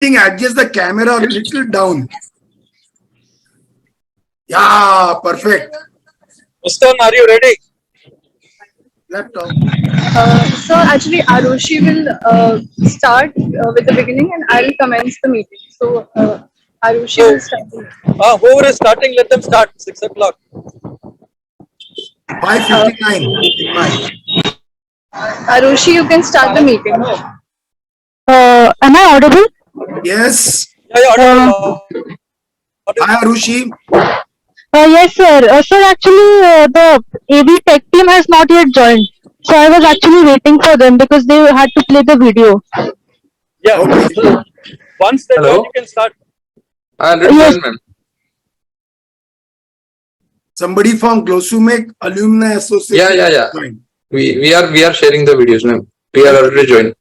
adjust the camera a little down. Yeah, perfect. Muskan, are you ready? Laptop. So actually, Arushi will start with the beginning, and I'll commence the meeting. So Arushi will start. Whoever is starting, let them start. 6 o'clock. 5:59 in my. Arushi, you can start the meeting. Am I audible? Yes. Yeah, Hi, Arushi. Yes, sir. Sir, actually, the AV Tech team has not yet joined. So I was actually waiting for them because they had to play the video. Yeah. Okay. So once they Hello? join, you can start. Yes. Ma'am. Somebody from GOSUNION Alumni Association. Yeah. Joined. We are sharing the videos, ma'am. We are already joined.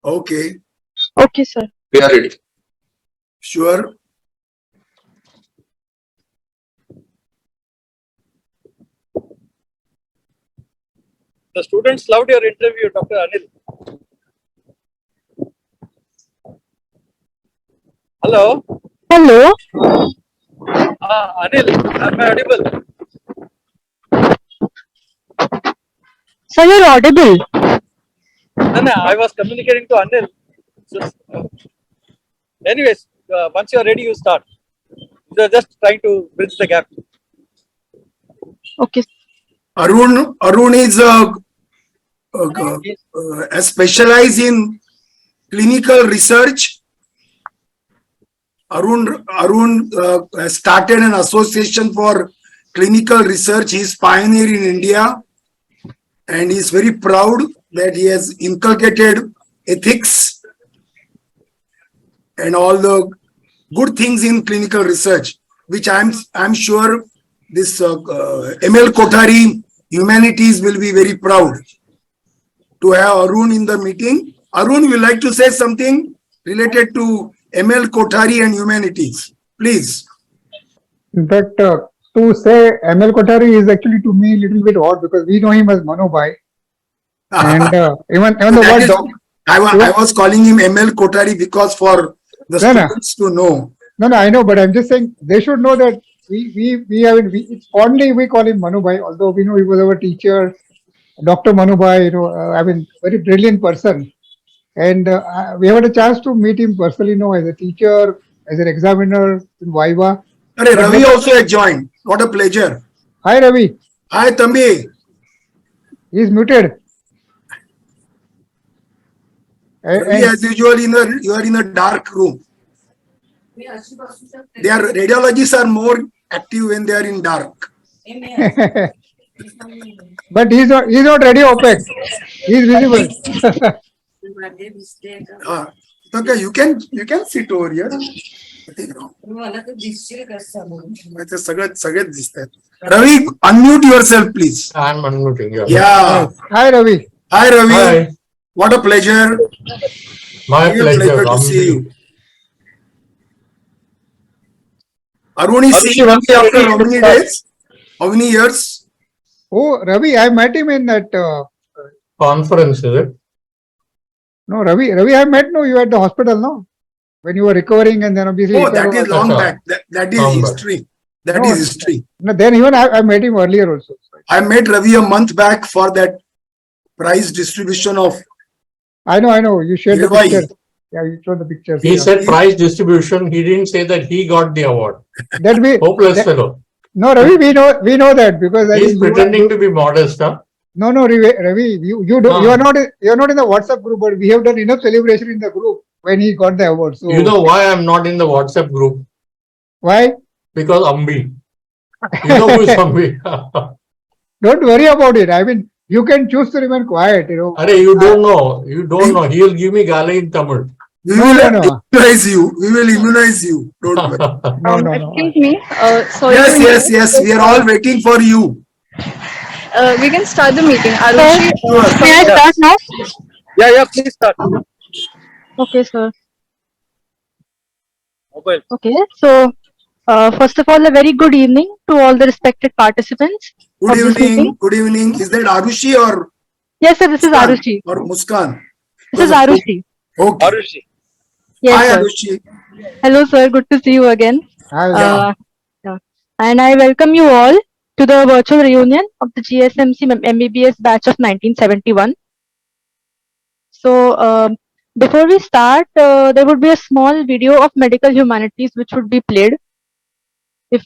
Okay. Okay, sir. We are ready. Sure. The students loved your interview, Dr. Anil. Hello. Hello. Anil, am I audible? Sir, you're audible. No, I was communicating to Anil. So, anyways, once you are ready, you start. You are just trying to bridge the gap. Okay. Arun is specialized in clinical research. Arun started an association for clinical research. He is pioneer in India, and he is very proud that he has inculcated ethics and all the good things in clinical research, which I'm sure this M.V.L.Kothari Humanities will be very proud to have Arun in the meeting. Arun, would you like to say something related to M.V.L.Kothari and Humanities? Please. In fact, to say M.V.L.Kothari is actually to me a little bit odd because we know him as Manu Bhai. And even the word I was calling him M.V.L.Kothari because for the students to know. No, I know, but I'm just saying they should know that it's fondly we call him Manu Bhai, although we know he was our teacher, Dr. Manu Bhai, very brilliant person. And we had a chance to meet him personally, as a teacher, as an examiner in Viva. Ravi also has joined. What a pleasure. Hi, Ravi. Hi, Tambi. He's muted. Ravi, as usual, you are in a dark room. Radiologists are more active when they are in dark. But he's not ready opaque. He's visible. Okay, you can sit over here. Ravi, unmute yourself, please. I'm unmuting. Yeah. Hi, Ravi. Hi, Ravi. Hi. What a pleasure. My pleasure. To see you. Arun is seeing once you after ready, how many days? How many years? Oh, Ravi, I met him in that Conference, is it? No, Ravi, I met you at the hospital, no? When you were recovering and then obviously... Oh, that is long back. That is history. That is history. No, then even I met him earlier also. I met Ravi a month back for that prize distribution of... I know. You shared the picture. Yeah, you showed the pictures. He said prize distribution. He didn't say that he got the award. Hopeless fellow. No, Ravi, we know that because he's pretending to be modest, huh? No, Ravi, you are not in the WhatsApp group, but we have done enough celebration in the group when he got the award. So you know why I'm not in the WhatsApp group? Why? Because Ambi. You know who is Ambi? Don't worry about it. I mean, you can choose to remain quiet. You don't know. He will give me gala in Tamil. We will immunize you. Don't worry. No. Excuse me. Sorry. Yes. We are all waiting for you. We can start the meeting. Arushi, May I start now? Yeah, please start. Okay, sir. Mobile. Okay, so first of all, a very good evening to all the respected participants. Good evening. Is that Arushi or? Yes, sir, this is Arushi. Or Muskan? This is Arushi. Okay. Arushi. Yes, Hi, sir. Arushi. Hello, sir. Good to see you again. Hi. Yeah. Yeah. And I welcome you all to the virtual reunion of the GSMC MBBS batch of 1971. So, before we start, there would be a small video of medical humanities which would be played. If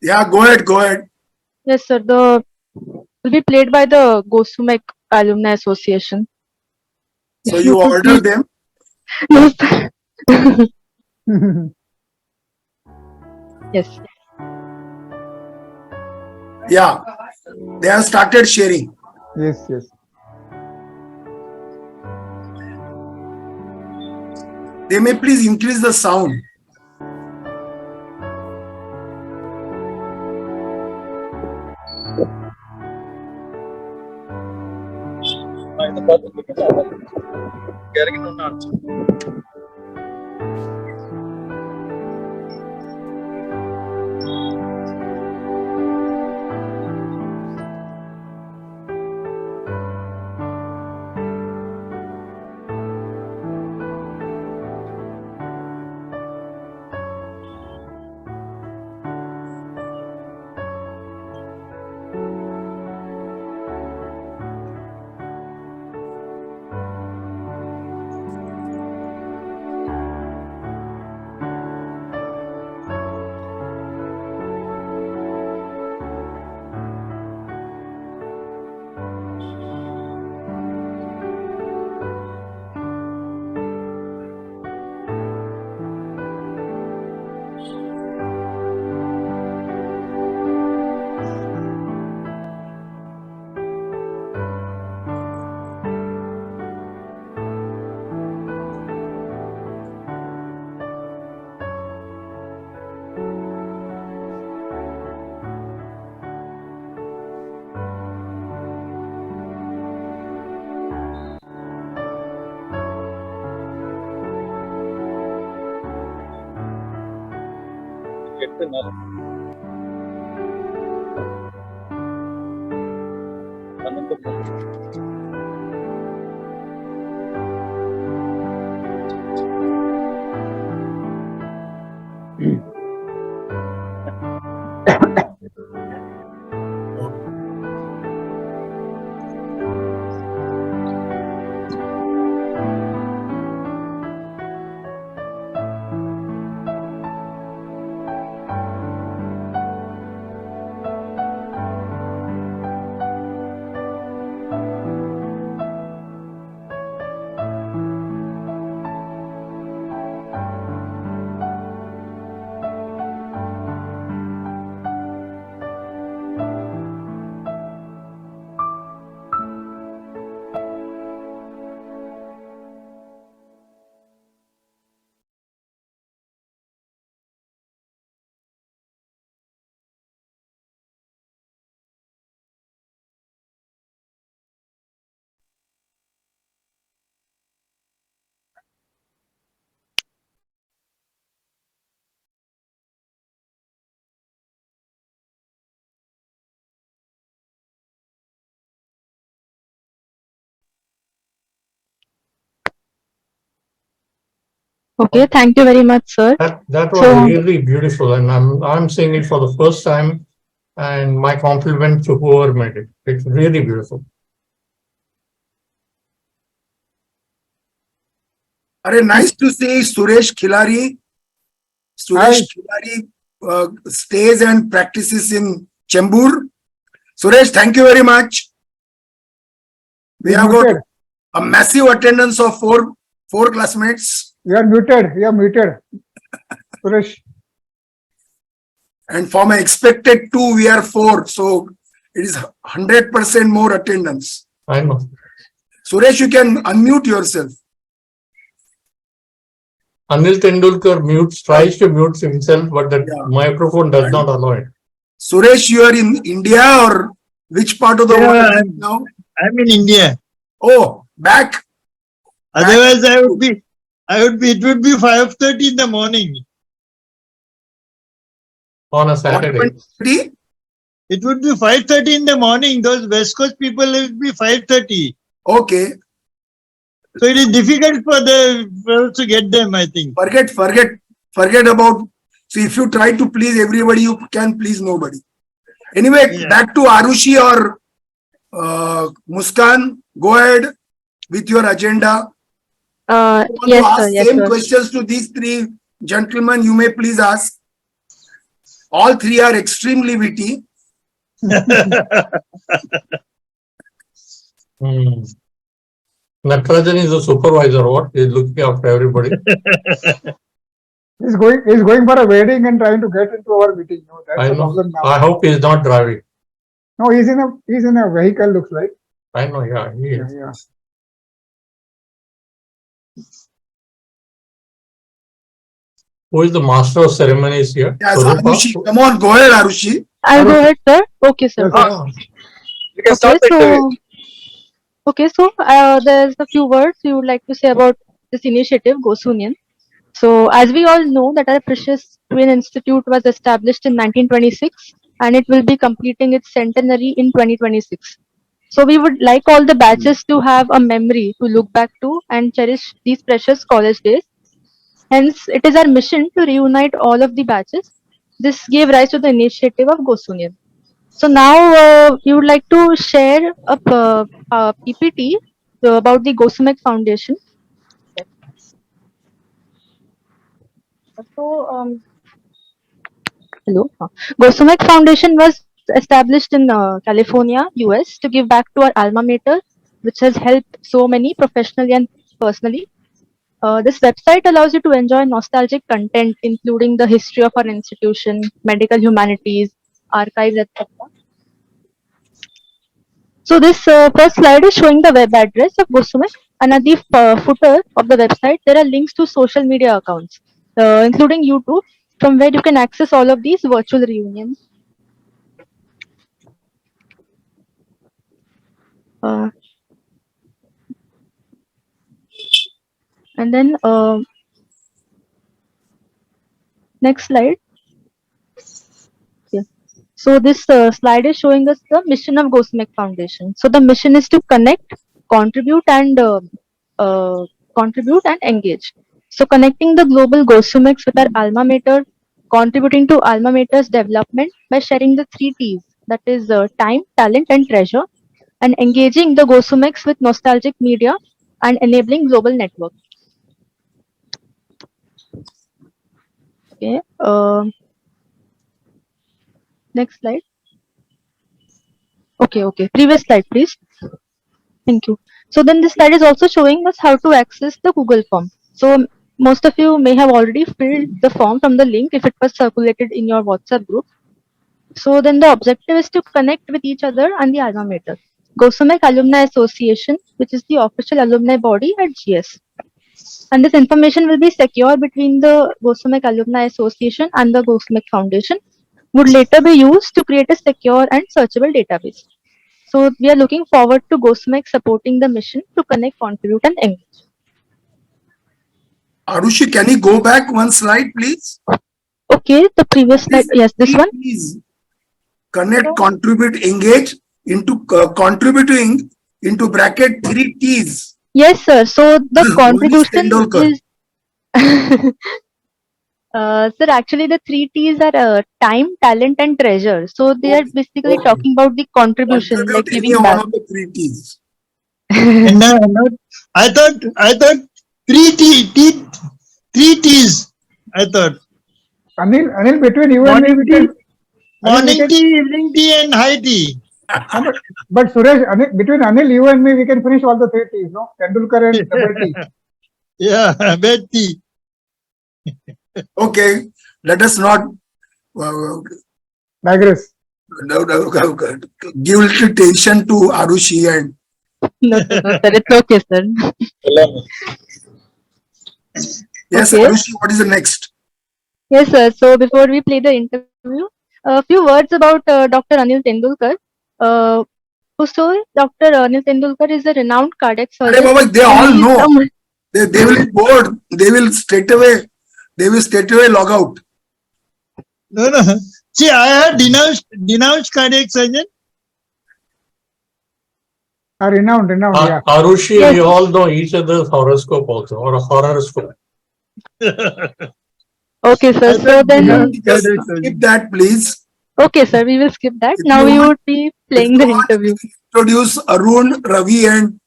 Yeah, go ahead, go ahead. yes, sir, the will be played by the GOSUNION Alumni Association. So If you you could order please, them. yes, sir. Yes. Yeah, they have started sharing. Yes, yes. They may please increase the sound. இந்த பார்த்து இறங்கிட்டோம்னா அனுப்பிச்சு எட்டு நாள் பன்னெண்டு Okay. Thank you very much, sir. That was So, really beautiful, and I'm seeing it for the first time. And my compliment to whoever made it. It's really beautiful. Are nice to see Suresh Khilari. Suresh Khilari stays and practices in Chembur. Suresh, thank you very much. We have got a massive attendance of four classmates. You are muted. You are muted. Suresh. And from an expected 2, we are 4. So it is 100% more attendance. I know. Suresh, you can unmute yourself. Anil Tendolkar tries to mute himself, but the microphone does not allow it. Suresh, you are in India or which part of the world are you now? I'm in India. Oh, back. Otherwise, it would be 5:30 in the morning. On a Saturday. It would be 5:30 in the morning. Those West Coast people, it would be 5:30. Okay. So it is difficult for us to get them, I think. Forget about. So if you try to please everybody, you can please nobody. Anyway, Yeah. back to Arushi or Muskan. Go ahead with your agenda. You want to Yes, sir. ask Yes, same sir. questions to these three gentlemen. You may please ask. All three are extremely witty. Natarajan is the supervisor. What? He's looking after everybody. He's going for a wedding and trying to get into our meeting. No, that's I the know. problem now. I hope he's not driving. No, he's in a vehicle, looks like. I know. Yeah, he Yeah, is. yeah. Who is the master of ceremonies here? Yes, Swarupa? Arushi. Come on, go ahead, Arushi. I'll go ahead, sir. Okay, sir. Yes, Ah, You can Okay, start right away. there's a few words you would like to say about this initiative, GOSUNION. So, as we all know, that our precious Twin Institute was established in 1926, and it will be completing its centenary in 2026. So, we would like all the batches to have a memory to look back to and cherish these precious college days. Hence, it is our mission to reunite all of the batches. This gave rise to the initiative of GOSUNION. So now we would like to share a PPT about the GOSUMEC Foundation. So, hello. GOSUMEC Foundation was established in California, US, to give back to our alma mater, which has helped so many professionally and personally. This website allows you to enjoy nostalgic content, including the history of our institution, medical humanities, archives, etc. So this first slide is showing the web address of GOSUMEC, and at the footer of the website, there are links to social media accounts, including YouTube, from where you can access all of these virtual reunions. Uh, and then next slide. Yeah. So this slide is showing us the mission of GOSUMEC Foundation. So the mission is to connect, contribute, and uh, engage. So connecting the global GOSUMECs with our alma mater, contributing to alma mater's development by sharing the 3 T's, that is time, talent, and treasure, and engaging the GOSUMECs with nostalgic media and enabling global network. Okay. Next slide. Okay. Previous slide, please. Thank you. So then this slide is also showing us how to access the Google form. So most of you may have already filled the form from the link if it was circulated in your WhatsApp group. So then the objective is to connect with each other and the alma mater. GOSUMEC Alumni Association, which is the official alumni body at GS. And this information will be secure between the GOSUMEC Alumni Association and the GOSUMEC Foundation, would later be used to create a secure and searchable database. So we are looking forward to GOSUMEC supporting the mission to connect, contribute, and engage. Arushi, can you go back one slide, please? Okay, the previous slide. Yes, this one. Please connect, contribute, engage into contributing into bracket 3 T's. Yes, sir. So the Who is contribution Tendolkar? is. Sir, actually the 3 T's are time, talent, and treasure. So they are basically Okay. talking about the contribution, like Contribute any giving one back. of the 3 T's. And I thought three T's. I thought Anil, between you and me, we can. morning tea, evening tea, and high tea. But Suresh, between Anil, you and me, we can finish all the 3 T's, no? Tendulkar and double T. Yeah, bad tea. Okay, let us not Digress. give little tension to Arushi and No, sir, it's okay, sir. yes, Okay. Arushi, what is the next? Yes, sir. So before we play the interview, a few words about Dr. Anil Tendolkar. So Dr. Anil Tendolkar is a renowned cardiac surgeon. Baba, they all He is know. some- They will be bored. They will straight away log out. No. See, I had denounced cardiac surgeon. Renowned, yeah. Arushi, Yes. we all know each other's horoscope also, or a horoscope. Okay, sir. I So thought then, Vinod Just said it. skip that, please. okay, sir, we will skip that. If Now you we want- would be If playing you the want, interview. introduce Arun, Ravi, and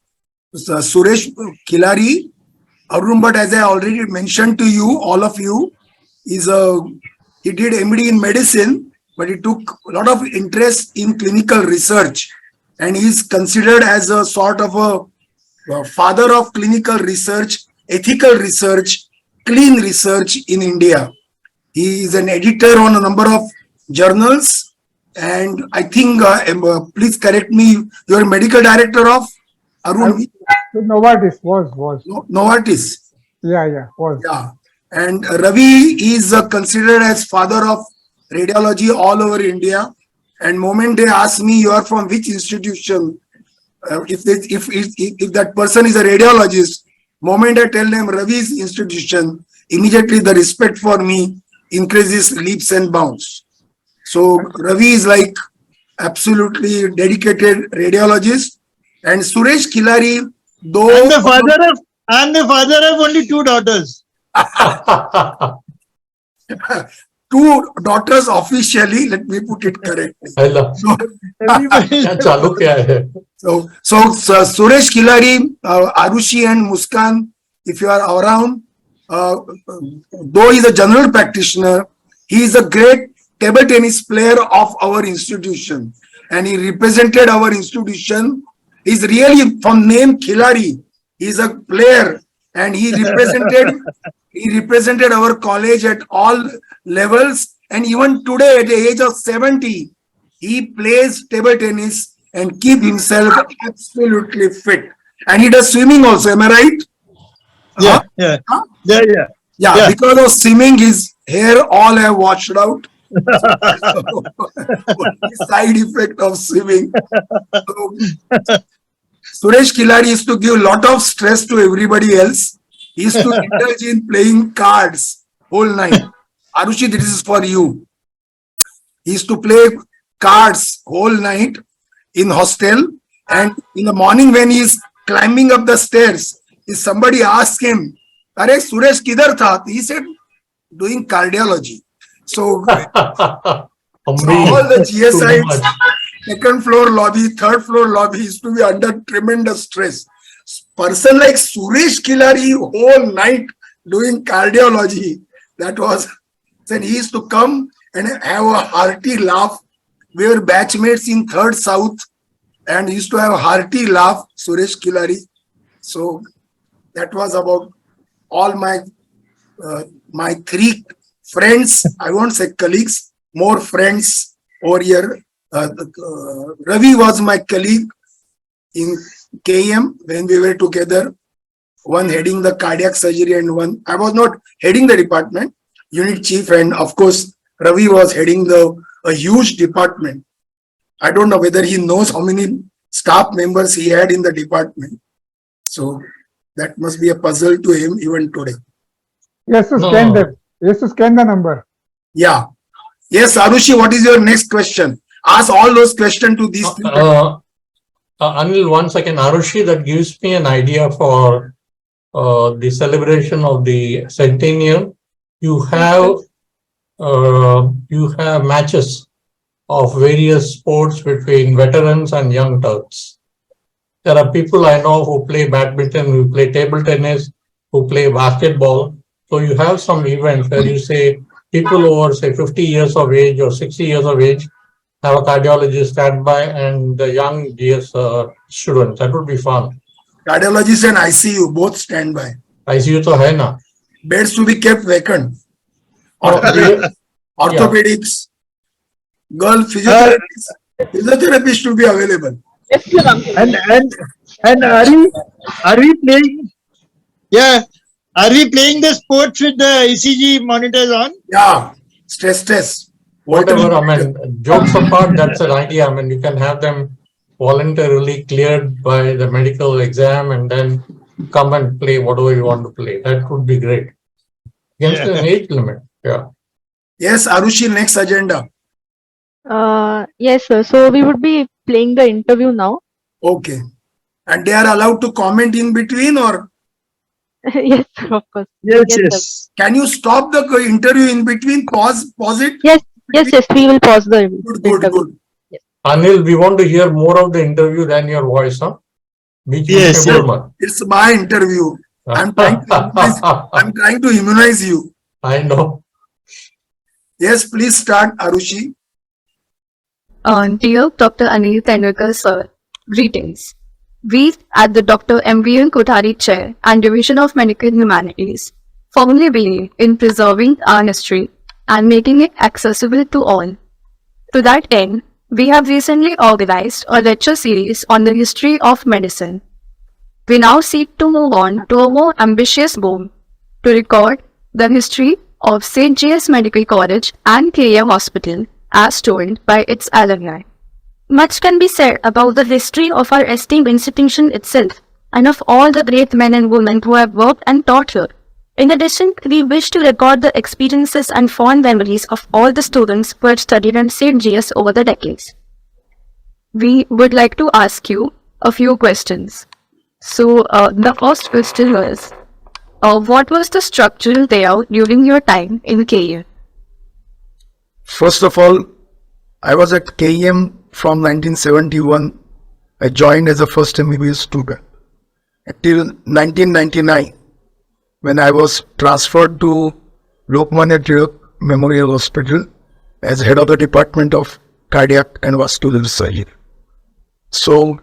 Suresh Khilari. Arun, but as I already mentioned to you, all of you, he did MD in medicine, but he took a lot of interest in clinical research, and he is considered as a sort of a father of clinical research, ethical research, clean research in India. He is an editor on a number of journals, and I think, please correct me, you are medical director of Arun Novartis was. Novartis. Yeah, was. Yeah, and Ravi is considered as father of radiology all over India. And moment they ask me, you are from which institution? If that person is a radiologist, moment I tell them Ravi's institution, immediately the respect for me increases leaps and bounds. So Ravi is like absolutely dedicated radiologist, and Suresh Khilari, though I'm the father of only 2 daughters. two daughters officially, let me put it correctly. Hello. So, Everybody. क्या चालू क्या है? so Suresh Khilari, Arushi and Muskan, if you are around, though he is a general practitioner, he is a great table tennis player of our institution, and he represented our institution. He's really from name Khilari. He's a player, and he represented our college at all levels, and even today at the age of 70, he plays table tennis and keep himself absolutely fit. And he does swimming also, am I right? Yeah, Huh? yeah, Huh? yeah, yeah. Yeah, Yeah. because of swimming, his hair all have washed out. Side effect of swimming. So, Suresh Khilari used to give a lot of stress to everybody else. He used to indulge in playing cards whole night. Arushi, this is for you. He used to play cards whole night in hostel, and in the morning when he is climbing up the stairs, if somebody asked him, "Are Suresh kidhar tha?" He said, "Doing cardiology." So all the GSIs, second floor lobby, third floor lobby used to be under tremendous stress. Person like Suresh Khilari whole night doing cardiology, that was, then he used to come and have a hearty laugh. We were batchmates in third South, and he used to have a hearty laugh, Suresh Khilari. So that was about all my 3 friends. I won't say colleagues, more friends over here. Ravi was my colleague in KM when we were together, one heading the cardiac surgery and one, I was not heading the department, unit chief, and of course Ravi was heading a huge department. I don't know whether he knows how many staff members he had in the department. So that must be a puzzle to him even today. Yes, to scan them. Yes, to scan the number. Yeah. Yes, Arushi, what is your next question? Ask all those questions to these people. Anil, 1 second. Arushi, that gives me an idea for the celebration of the centennial. You have matches of various sports between veterans and young Turks. There are people I know who play badminton, who play table tennis, who play basketball. So you have some events where you say people over, say, 50 years of age or 60 years of age have a cardiologist standby, and the young GS students. That would be fun. Cardiologist and ICU both stand by. ICU to hai na. Beds to be kept vacant. Orthopedics, girl physiotherapists to be available. And are we playing? Yeah, are we playing the sports with the ECG monitors on? Yeah, stress test. Whatever, I mean, jokes apart, that's an idea. I mean, you can have them voluntarily cleared by the medical exam and then come and play whatever you want to play. That would be great. Against an age limit. Yeah. Yes, Arushi, next agenda. Yes, sir. So we would be playing the interview now. Okay. And they are allowed to comment in between, or Yes, sir, of course. Yes, Yes, sir. yes. can you stop the interview in between? Pause it? Yes, yes, we will pause the Good, good, interview. good. Anil, we want to hear more of the interview than your voice, huh? बीच में Yes, बोल yes. मत. It's my interview. I'm trying to immunize you. I know. Yes, please start, Arushi. Dear Dr. Anil Tendolkar, sir, greetings. We at the Dr.M.V.L.Kothari Chair and Division of Medical Humanities firmly believe in preserving our history and making it accessible to all. To that end, we have recently organized a lecture series on the history of medicine. We now seek to move on to a more ambitious goal to record the history of St. J.S. Medical College and KM Hospital as told by its alumni. Much can be said about the history of our esteemed institution itself and of all the great men and women who have worked and taught here. In addition, we wish to record the experiences and fond memories of all the students who have studied at St. J.S. over the decades. We would like to ask you a few questions. So, the first question was, what was the structural layout during your time in KU? First of all, I was at KEM from 1971. I joined as a first MBBS student until 1999, when I was transferred to Lokmanya Tilak Memorial Hospital as head of the Department of Cardiac and Vascular Surgery. So,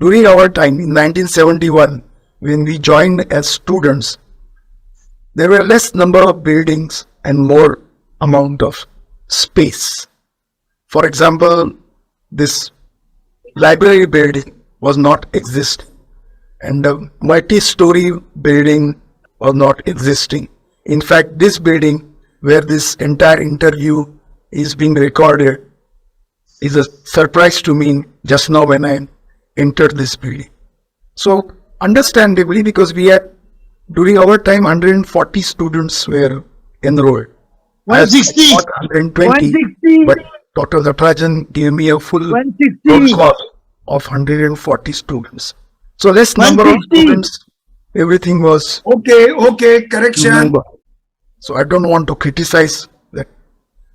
during our time in 1971, when we joined as students, there were less number of buildings and more amount of space. For example, this library building was not existing, and the multi-story building was not existing. In fact, this building where this entire interview is being recorded is a surprise to me just now when I entered this building. So, understandably, because we had, during our time, 140 students were enrolled. 160. 120, 160. but Dr. Natarajan gave me a full 160. protocol of 140 students. So less number of 160. students, everything was okay, correction. So I don't want to criticize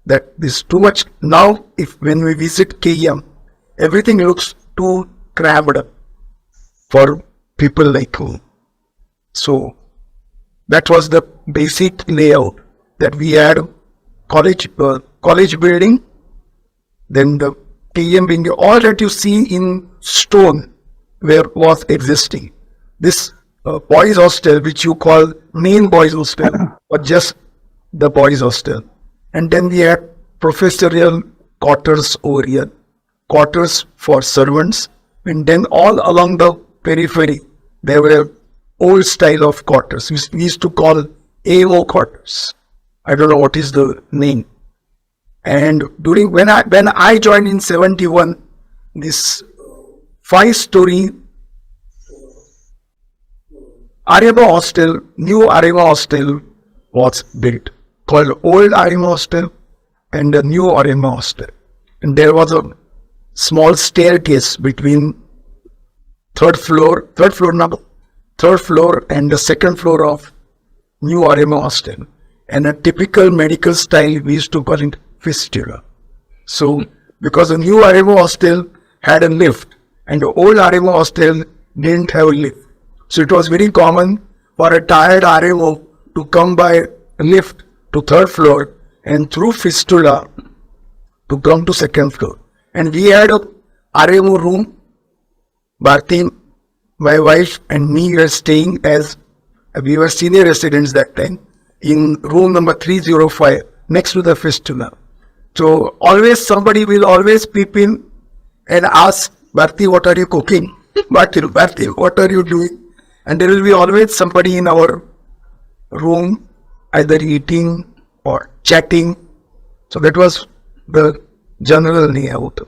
that this too much. Now, when we visit KEM, everything looks too crammed up for people like me. So that was the basic layout, that we had college building, then the KEM building, all that you see in stone was existing. This boys hostel, which you call main boys hostel, or just the boys hostel. And then we had professorial quarters over here, quarters for servants, and then all along the periphery, there were old style of quarters. We used to call AO quarters. I don't know what is the name. And when I joined in 71, this 5-story Arima hostel, new Arima hostel was built, called Old Arima Hostel and the New Arima Hostel. And there was a small staircase between third floor and the second floor of New Arima Hostel. And a typical medical style, we used to call it fistula. So, because the New Arima Hostel had a lift and the old Arima Hostel didn't have a lift. So it was very common for a tired RMO to come by a lift to third floor and through fistula to come to second floor. And we had a RMO room. Bharti, my wife and me were staying as, we were senior residents that time, in room number 305 next to the fistula. So always somebody will always peep in and ask, Bharti, what are you cooking? Bharti, what are you doing? And there will be always somebody in our room either eating or chatting. So that was the general layout.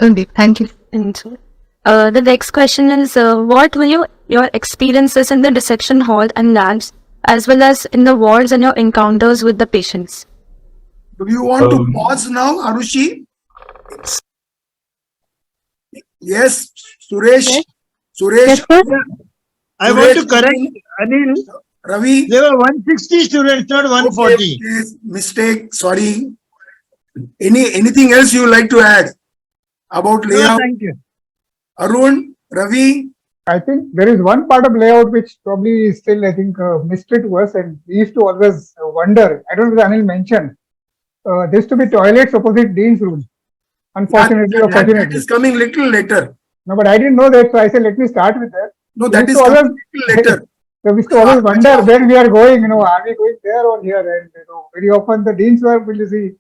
Okay, thank you. The next question is, what were your experiences in the dissection hall and labs, as well as in the wards and your encounters with the patients? Do you want to pause now, Arushi? Yes, Suresh. Yes. Suresh. Yes, sir. I want to correct Anil. Ravi. There were 160 students, not 140. Okay, mistake. Sorry. Anything else you like to add about No, layout? thank you. Arun, Ravi. I think there is one part of layout which probably is still, I think, mystery to us, and we used to always wonder. I don't know if Anil mentioned. There used to be toilets opposite Dean's room. Unfortunately or That fortunately. is coming little later. No, but I didn't know that, so I said, let me start with that. No, We that used is to coming always- little later. So we used to always wonder where we are going, are we going there or here? And very often the deans were, will you see,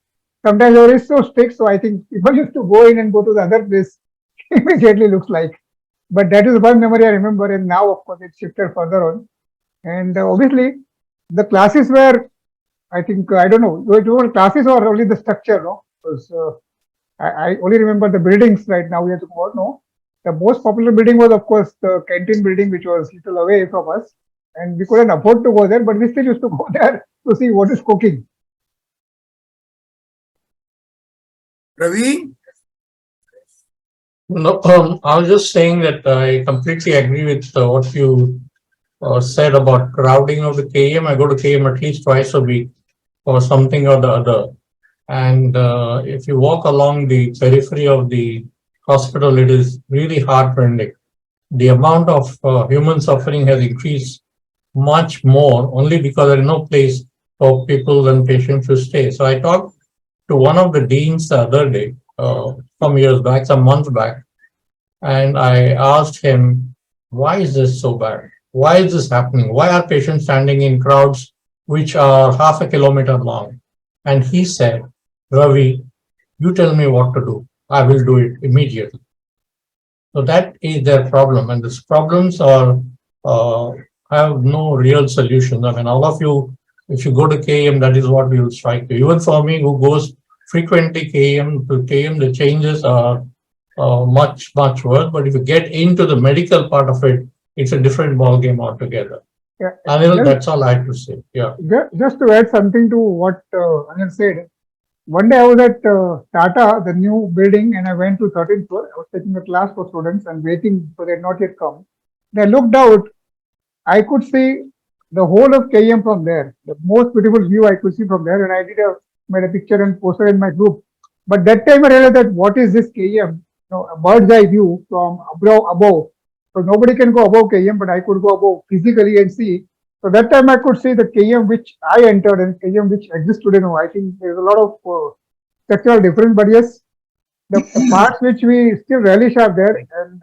sometimes they were so strict, so I think people used to go in and go to the other place immediately, looks like. But that is one memory I remember, and now of course it shifted further on. And obviously the classes were, I think, I don't know, were classes or only the structure, no? Because I only remember the buildings right now we have to go out, no? The most popular building was, of course, the canteen building, which was little away from us. And we couldn't afford to go there, but we still used to go there to see what is cooking. Ravi. No, I was just saying that I completely agree with what you said about crowding of the KM. I go to KM at least twice a week for something or the other. And if you walk along the periphery of the hospital, it is really heartrending. The amount of human suffering has increased much more only because there is no place for people and patients to stay. So I talked to one of the deans the other day, some years back, some months back, and I asked him, why is this so bad? Why is this happening? Why are patients standing in crowds which are half a kilometer long? And he said, Ravi, you tell me what to do. I will do it immediately. So that is their problem. And these problems are have no real solutions. I mean, all of you, if you go to KM, that is what will strike you. Even for me, who goes frequently KM to KM, the changes are much, much worse. But if you get into the medical part of it, it's a different ballgame altogether. Yeah. Anil, that's all I have to say. Yeah. Just to add something to what Anil said, one day I was at Tata, the new building, and I went to 13th floor. I was taking a class for students and waiting, so they had not yet come. Then I looked out, I could see the whole of KM from there. The most beautiful view I could see from there, and I made a picture and posted in my group. But that time I realized that what is this KM? A bird's eye view from above. So nobody can go above KM, but I could go above physically and see. So that time I could see the KM which I entered and KM which exists today. I think there's a lot of structural difference, but yes, the parts which we still relish are there, and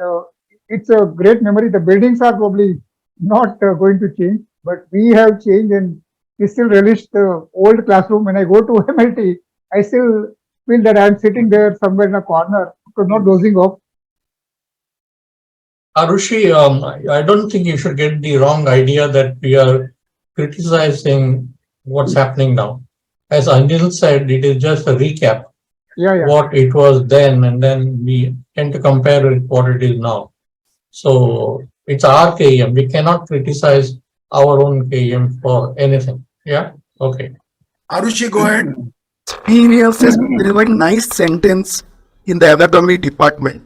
it's a great memory. The buildings are probably not going to change, but we have changed and we still relish the old classroom. When I go to MLT, I still feel that I'm sitting there somewhere in a corner, because not dozing off. Arushi, I don't think you should get the wrong idea that we are criticizing what's happening now. As Anil said, it is just a recap. Yeah. What it was then, and then we tend to compare it with what it is now. So it's our KM. We cannot criticize our own KM for anything. Yeah? Okay. Arushi, go ahead. Experiences, there is one nice sentence in the anatomy department.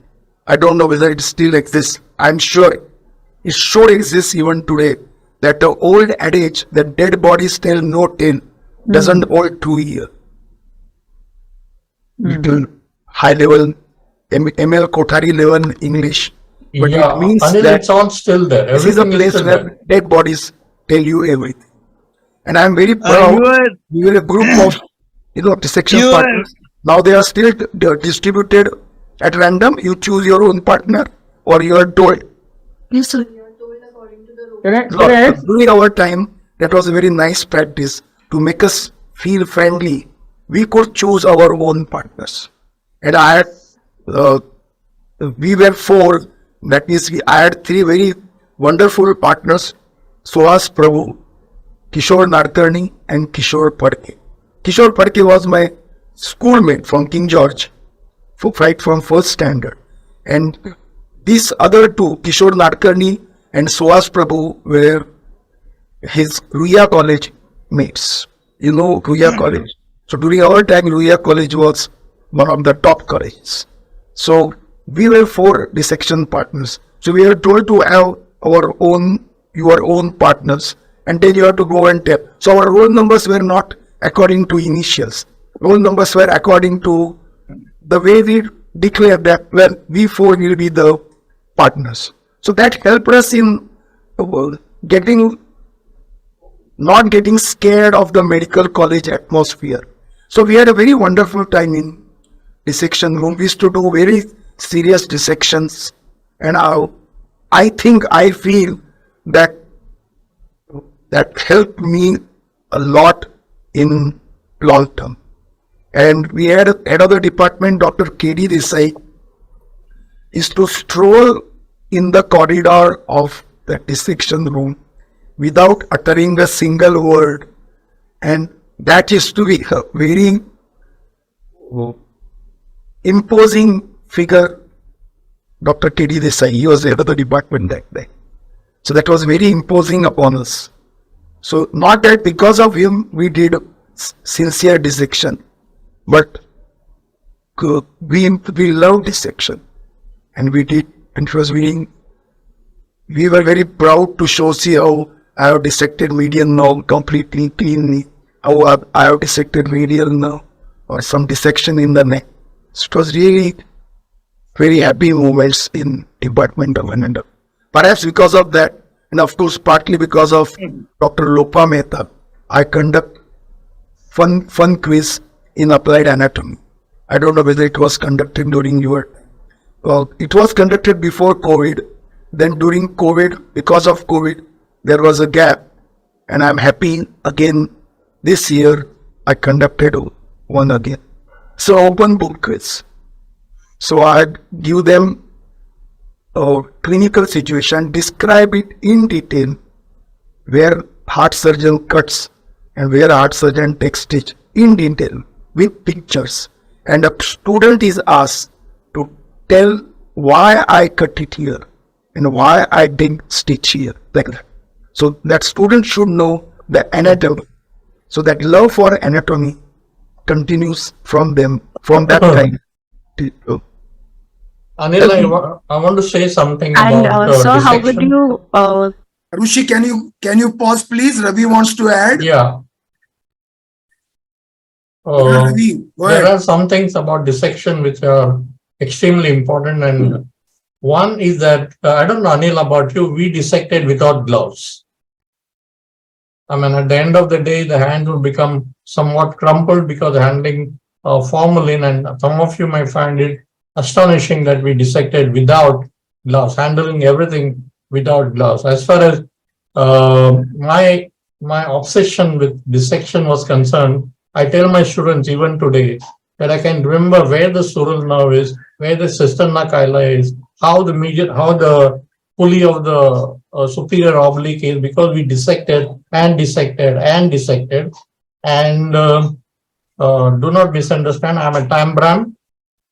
I don't know whether it still exists. I'm sure it sure exists even today. That the old adage that dead bodies tell no tale doesn't hold true here. Little high level M.V.L.Kothari level English. But yeah, it means Anil, that it's all still there. this is a Everything is place still where there. dead bodies tell you everything. And I'm very proud. We were a group of dissection partners. Now they are still distributed at random. You choose your own partner or you are told. Yes, sir. Can I add? During our time, that was a very nice practice to make us feel friendly. We could choose our own partners. And I had, we were four, that means I had three very wonderful partners, Suhas Prabhu, Kishore Narkarni and Kishore Parke. Kishore Parke was my schoolmate from King George, right from first standard. And these other two, Kishore Narkarni and Suhas Prabhu, were his Ruya College mates. You know Ruya College. So during our time, Ruya College was one of the top colleges. So we were 4 dissection partners. So we were told to have your own partners, and then you have to go and tell. So our roll numbers were not according to initials. Roll numbers were according to the way we declared that, well, we 4 will be the partners. So that helped us in not getting scared of the medical college atmosphere. So we had a very wonderful time in dissection room. We used to do very serious dissections, and I feel that helped me a lot in long term. And we had head of the department, Dr. K.D. Desai, is to stroll in the corridor of the dissection room without uttering a single word, and that is to be a very imposing figure. Dr. K.D. Desai, he was head of the department that day. So that was very imposing upon us. So not that because of him we did sincere dissection, but we loved dissection, and we did, and it was very, we were very proud to see how I have dissected median now completely cleanly, how I have dissected median now, or some dissection in the neck. So it was really very happy moments in Department of Anatomy. Perhaps because of that, and of course partly because of Dr. Lopa Mehta, I conduct fun quiz in applied anatomy. I don't know whether it was conducted during your, it was conducted before COVID. Then during COVID, because of COVID, there was a gap, and I'm happy again this year I conducted one again. So open book quiz. So I give them a clinical situation, describe it in detail, where heart surgeon cuts and where heart surgeon takes stitch in detail with pictures. And a student is asked to tell why I cut it here and why I didn't stitch here, like that. So that student should know the anatomy. So that love for anatomy continues from them, from that time. Anil, I want to say something And about sir, how would dissection. you Rushi, can you pause, please? Ravi wants to add. Yeah. Ravi, go There ahead. are some things about dissection which are extremely important, and one is that, I don't know, Anil, about you, we dissected without gloves. I mean, at the end of the day, the hand will become somewhat crumpled because handling formalin, and some of you might find it astonishing that we dissected without gloves, handling everything without gloves. As far as my obsession with dissection was concerned, I tell my students even today that I can remember where the sural nerve is, where the cisterna chyli is, how the pulley of the superior oblique is, because we dissected and dissected and dissected. And do not misunderstand, I'm a Tambram.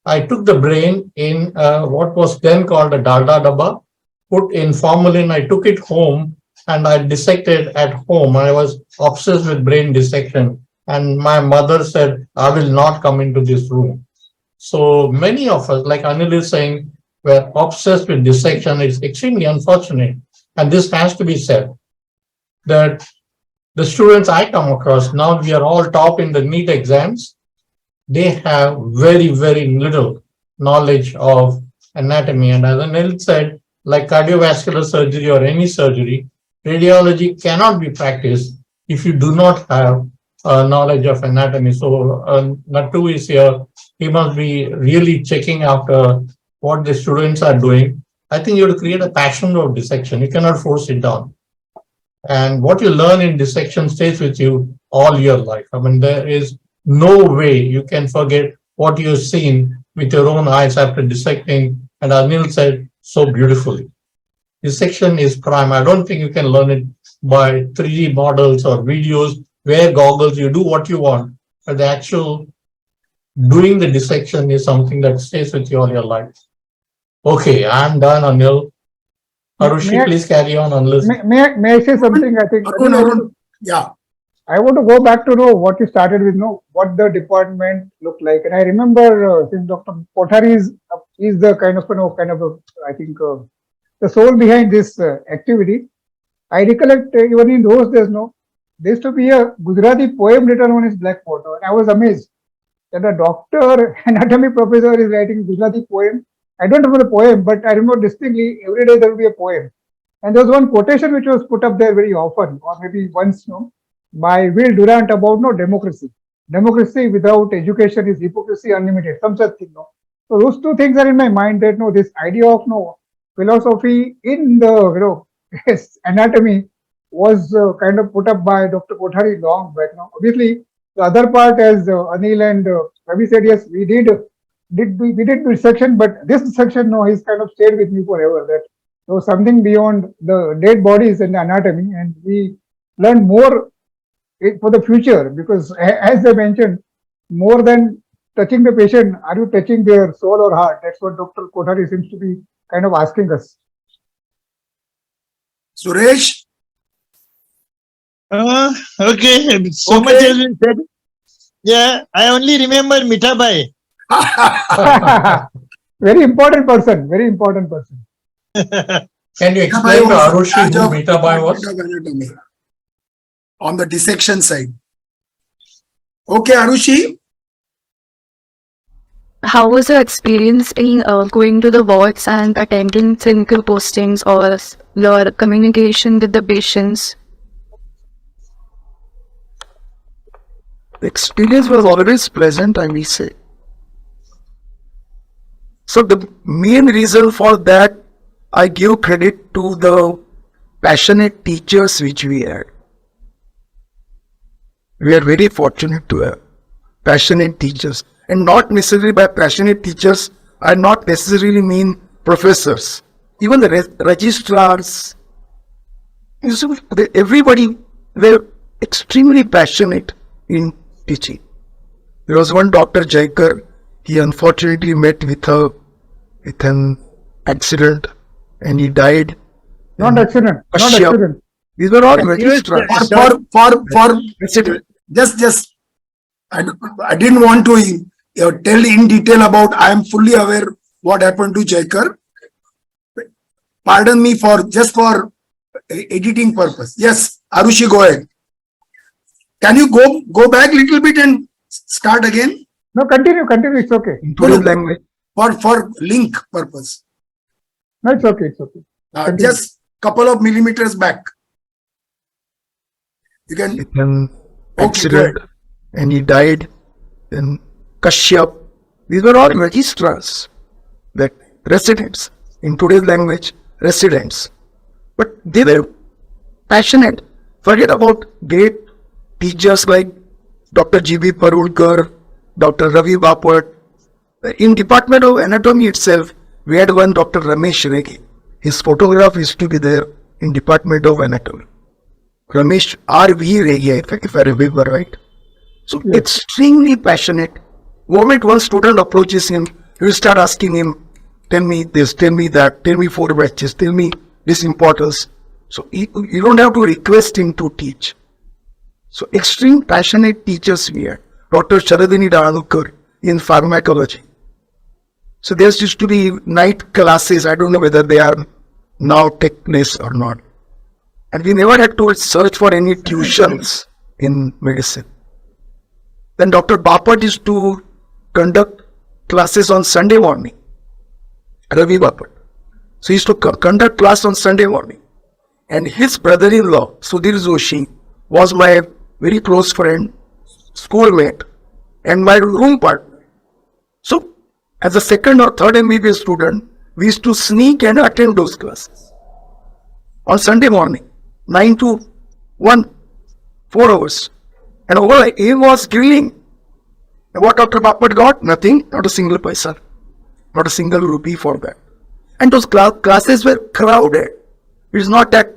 I took the brain in what was then called a Dalda Dabba, put in formalin, I took it home and I dissected at home. I was obsessed with brain dissection. And my mother said, I will not come into this room. So many of us, like Anil is saying, were obsessed with dissection. It's extremely unfortunate. And this has to be said, that the students I come across, now we are all top in the NEET exams, they have very, very little knowledge of anatomy. And as Anil said, like cardiovascular surgery or any surgery, radiology cannot be practiced if you do not have knowledge of anatomy. So Nattu is here. He must be really checking after what the students are doing. I think you have to create a passion of dissection. You cannot force it down. And what you learn in dissection stays with you all your life. I mean, there is no way you can forget what you've seen with your own eyes after dissecting. And Anil said so beautifully, dissection is prime. I don't think you can learn it by 3D models or videos, wear goggles, you do what you want. But the actual doing the dissection is something that stays with you all your life. Okay, I'm done, Anil. Harushi, please carry on unless. May I say something? I think. Arun, yeah. I want to go back to know what you started with, know what the department looked like. And I remember since Dr. Kothari is the kind of, I think, the soul behind this activity. I recollect even in those days, no, there used to be a Gujarati poem written on his blackboard. And I was amazed that a doctor, anatomy professor is writing Gujarati poem. I don't remember the poem, but I remember distinctly every day there will be a poem. And there was one quotation which was put up there very often, or maybe once, no, by Will Durant about no democracy. Democracy without education is hypocrisy unlimited, some such thing. No? So those two things are in my mind that no, this idea of no philosophy in the anatomy was kind of put up by Dr. Kothari long back. Now, obviously, the other part, as Anil and Ravi said, yes, we did this section, but this section, no, he's kind of stayed with me forever. That there was something beyond the dead bodies and the anatomy, and we learned more for the future, because as I mentioned, more than touching the patient, are you touching their soul or heart? That's what Dr. Kothari seems to be kind of asking us. Suresh? Okay, so Okay. much has been said. Yeah, I only remember Mithabai. Very important person, very important person. Can you explain to Arushi who Mitabai was? On the dissection side. Okay, Arushi? How was your experience in going to the wards and attending clinical postings or your communication with the patients? The experience was always pleasant, I may say. So the main reason for that, I give credit to the passionate teachers which we had. We are very fortunate to have passionate teachers. And not necessarily by passionate teachers, I not necessarily mean professors. Even the registrars, everybody were extremely passionate in teaching. There was one Dr. Jaikar, he unfortunately met with an accident and he died. Not accident, not Kashyap. accident. These were all registrars. Just I didn't want to tell in detail about. I am fully aware what happened to Jaikar. Pardon me for editing purpose. Yes, Arushi, go ahead. Can you go back a little bit and start again? No, continue, it's okay. In today's language. For link purpose. No, it's okay, it's okay. Just couple of millimeters back. You can. With an accident and he died. Then Kashyap. These were all registrars, that residents, in today's language, residents. But they were passionate. Forget about great teachers like Dr. G.V. Parulkar, Dr. Ravi Bapat. In Department of Anatomy itself, we had one Dr. Ramesh Regi. His photograph used to be there in Department of Anatomy. Ramesh R.V. Regi, if I remember right. So extremely passionate. Moment one student approaches him, he will start asking him, tell me this, tell me that, tell me 4 batches, tell me this importance. So you don't have to request him to teach. So extreme passionate teachers we had. Dr. Sharadini Danukar in pharmacology. So there used to be night classes. I don't know whether they are now techniques or not. And we never had to search for any tuitions in medicine. Then Dr. Bapat used to conduct classes on Sunday morning. Ravi Bapat. So he used to conduct class on Sunday morning. And his brother-in-law, Sudhir Joshi, was my very close friend, schoolmate, and my room partner. So as a second or third MBBS student, we used to sneak and attend those classes. On Sunday morning, 9 to 1, 4 hours. And all aim was grilling. And what Dr. Bapat got? Nothing, not a single paisa, not a single rupee for that. And those classes were crowded. It's not that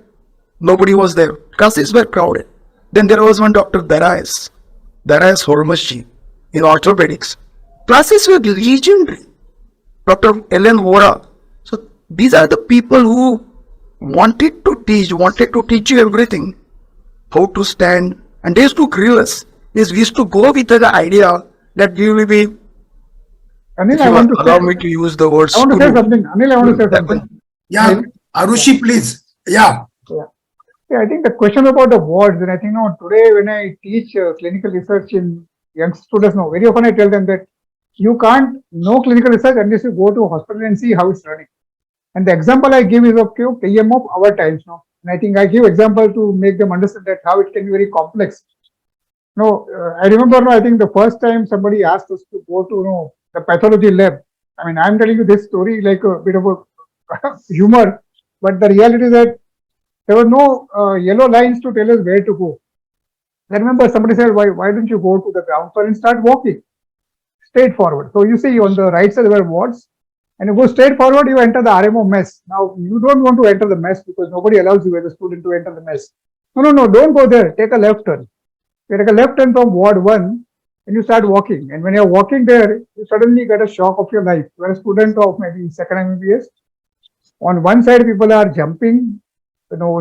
nobody was there. Classes were crowded. Then there was one Dr. Darayas Hormasji in orthopedics. Classes were legendary. Dr. Ellen Vora. So these are the people who wanted to teach you everything. How to stand, And they used to grill us. Is we used to go with the idea that we will be, Anil, if I you want to allow say, me to use the words, I want to say screw. something. Anil, I want to say something. Yeah, Anil? Arushi, please. Yeah. Yeah, I think the question about the wards, and I think now today when I teach clinical research in young students now, very often I tell them that you can't know clinical research unless you go to a hospital and see how it's running. And the example I give is of KM of our times now. And I think I give example to make them understand that how it can be very complex. No, I remember now, I think the first time somebody asked us to go to the pathology lab. I mean, I'm telling you this story like a bit of a humor, but the reality is that there were no yellow lines to tell us where to go. I remember somebody said, why don't you go to the ground floor and start walking straight forward? So you see on the right side there were wards, and you go straight forward, you enter the RMO mess. Now you don't want to enter the mess because nobody allows you as a student to enter the mess. No, don't go there. Take a left turn. You take a left turn from ward 1 and you start walking. And when you're walking there, you suddenly get a shock of your life. You're a student of maybe second MBBS. On one side, people are jumping,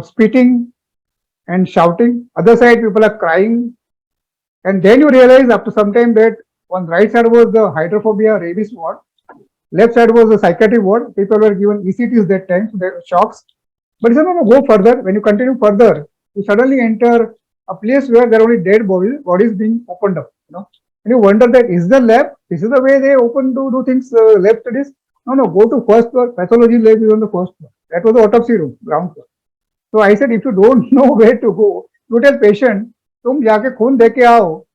spitting and shouting. Other side, people are crying. And then you realize after some time that on right side was the hydrophobia rabies ward. Left side was the psychiatric ward. People were given ECTs that time, so they were shocks. But he said, no, go further. When you continue further, you suddenly enter a place where there are only dead bodies being opened up. And you wonder that is the lab? This is the way they open to do things, lab studies. No, go to first floor. Pathology lab is on the first floor. That was the autopsy room, ground floor. So I said, if you don't know where to go, you tell patient, tum jaake खून देके आओ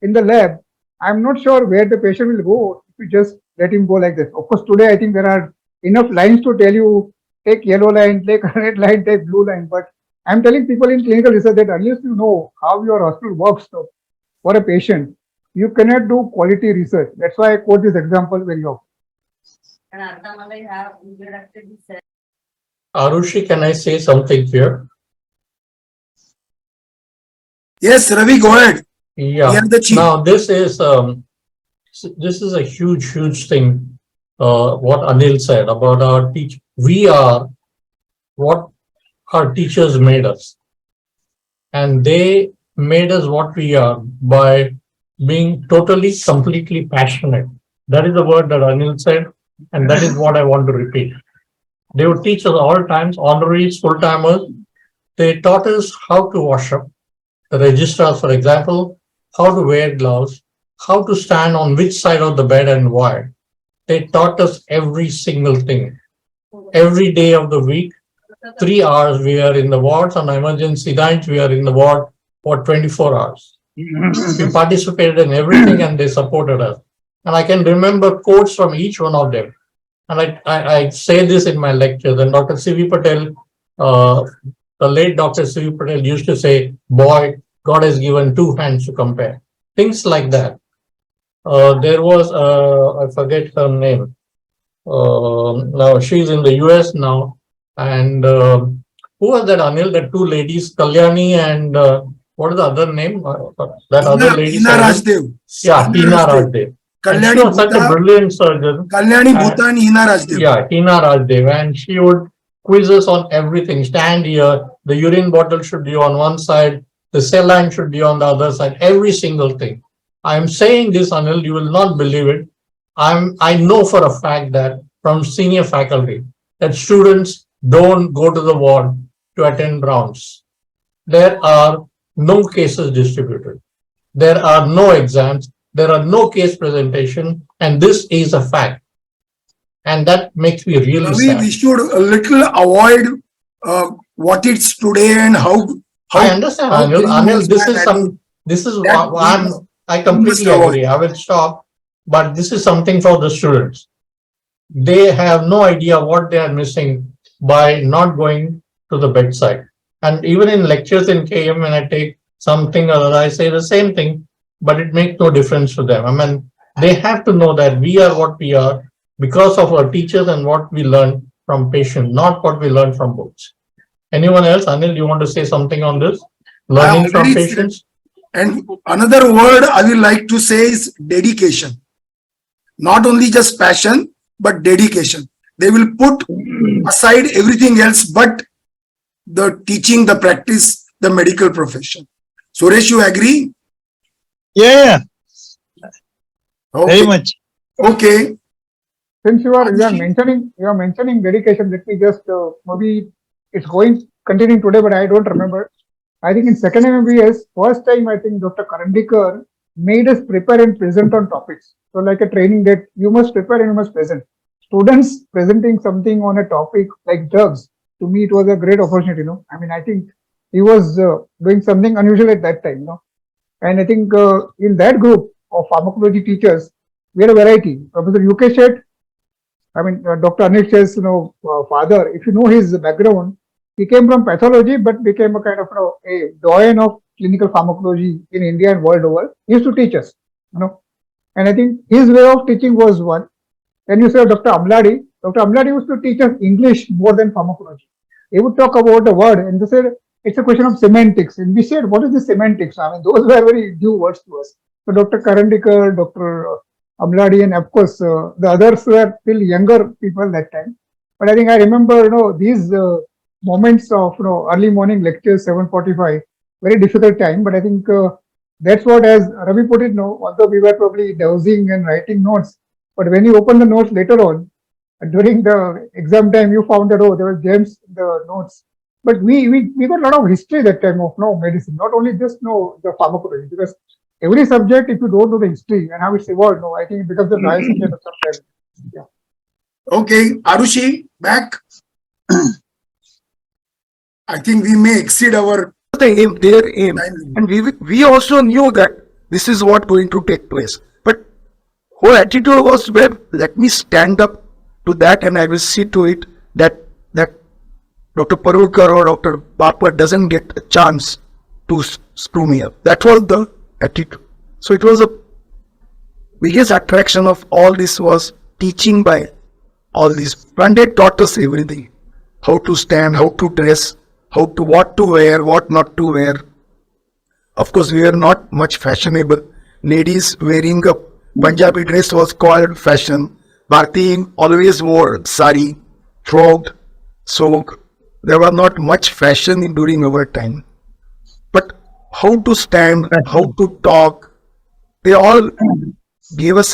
in the lab. I'm not sure where the patient will go if you just let him go like this. Of course, today I think there are enough lines to tell you, take yellow line, take red line, take blue line. But I'm telling people in clinical research that unless you know how your hospital works for a patient, you cannot do quality research. That's why I quote this example very often. Arushi, can I say something here? Yes, Ravi, go ahead. Yeah. We are the chief. Now this is a huge thing. What Anil said about our teach. We are what our teachers made us, and they made us what we are by being totally, completely passionate. That is the word that Anil said, and that is what I want to repeat. They would teach us all times, honoraries, full-timers. They taught us how to wash up. The registrars, for example, how to wear gloves, how to stand on which side of the bed and why. They taught us every single thing. Every day of the week, 3 hours we are in the wards. On emergency nights, we are in the ward for 24 hours. We participated in everything and they supported us. And I can remember quotes from each one of them. And I say this in my lectures. And Dr. C.V. Patel, the late Dr. C.V. Patel used to say, boy, God has given 2 hands to compare. Things like that. There was, I forget her name. Now she's in the US now. And who was that, Anil? The 2 ladies, Kalyani and what is the other name? That other lady. Hina Rajdev. Yeah, Hina Rajdev. And she was such a brilliant surgeon. Kalyani Bhuta and Hina Rajdev. Yeah, Hina Rajdev. And she would quiz us on everything. Stand here, the urine bottle should be on one side, the saline should be on the other side, every single thing. I'm saying this, Anil, you will not believe it. I know for a fact that from senior faculty that students don't go to the ward to attend rounds. There are no cases distributed. There are no exams. There are no case presentation, and this is a fact. And that makes me really Ravi, sad. we should a little avoid what it's today and how I understand, Anil. I completely agree. I will stop. But this is something for the students. They have no idea what they are missing by not going to the bedside. And even in lectures in KM, when I take something or other, I say the same thing, but it makes no difference to them. I mean, they have to know that we are what we are because of our teachers and what we learn from patients, not what we learn from books. Anyone else? Anil, you want to say something on this? Learning from patients? And another word I will like to say is dedication. Not only just passion, but dedication. They will put aside everything else but the teaching, the practice, the medical profession. Suresh, you agree? Yeah, Okay. very much. Okay. Since you are Anushi? mentioning dedication, let me just maybe it's going continuing today, but I don't remember. I think in second MBBS, first time I think Dr. Karandikar made us prepare and present on topics. So like a training that you must prepare and you must present. Students presenting something on a topic like drugs, to me it was a great opportunity. I mean, I think he was doing something unusual at that time. And I think in that group of pharmacology teachers, we had a variety. Professor UK Shet, I mean, Dr. Anil Shet's, father, if you know his background, he came from pathology, but became a kind of, a doyen of clinical pharmacology in India and world over. He used to teach us, and I think his way of teaching was one. Then you say Dr. Amladi. Dr. Amladi used to teach us English more than pharmacology. He would talk about a word and they said it's a question of semantics. And we said, what is the semantics? I mean, those were very new words to us. So Dr. Karandikar, Dr. Amladi, and of course, the others were still younger people that time. But I think I remember, these moments of, early morning lectures, 7:45, very difficult time. But I think that's what, as Ravi put it, although we were probably dowsing and writing notes, but when you open the notes later on, during the exam time, you found that, there were gems in the notes. But we got a lot of history that time of medicine, not only just the pharmacology, because every subject, if you don't know the history and how it's evolved, I think it becomes a dry subject of some kind. Yeah. Okay. Arushi, back. I think we may exceed our Their aim. time. And we also knew that this is what going to take place. But whole attitude was, well, let me stand up to that and I will see to it that Dr. Parulkar or Dr. Bapar doesn't get a chance to screw me up. That was the attitude. So it was a biggest attraction of all this was teaching by all these. Pandit taught us everything. How to stand, how to dress, what to wear, what not to wear. Of course, we were not much fashionable. Ladies wearing a Punjabi dress was called fashion. Bharti always wore sari, frogged. So there was not much fashion during our time. But how to stand, how to talk, they all gave us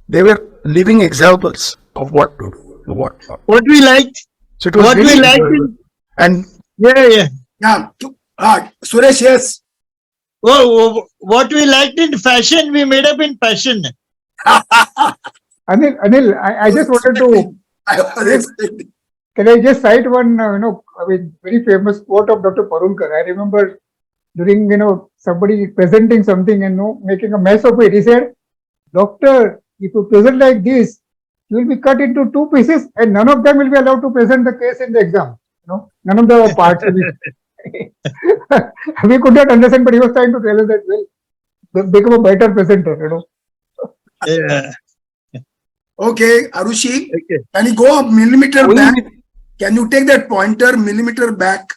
they were living examples of what to do, what not. What we liked, So it was what we really liked, enjoyable. And yeah. Yeah. Suresh, yes. Oh, what we liked in fashion, we made up in passion. Anil, I just wanted to, I was expecting. can I just cite one, very famous quote of Dr. Parulkar. I remember during, somebody presenting something and making a mess of it. He said, Doctor, if you present like this, you will be cut into two pieces and none of them will be allowed to present the case in the exam. None of the parts. We could not understand, but he was trying to tell us that, well, become a better presenter, Yeah. Okay, Arushi, Okay. can you go a millimeter going back? with Can you take that pointer millimeter back?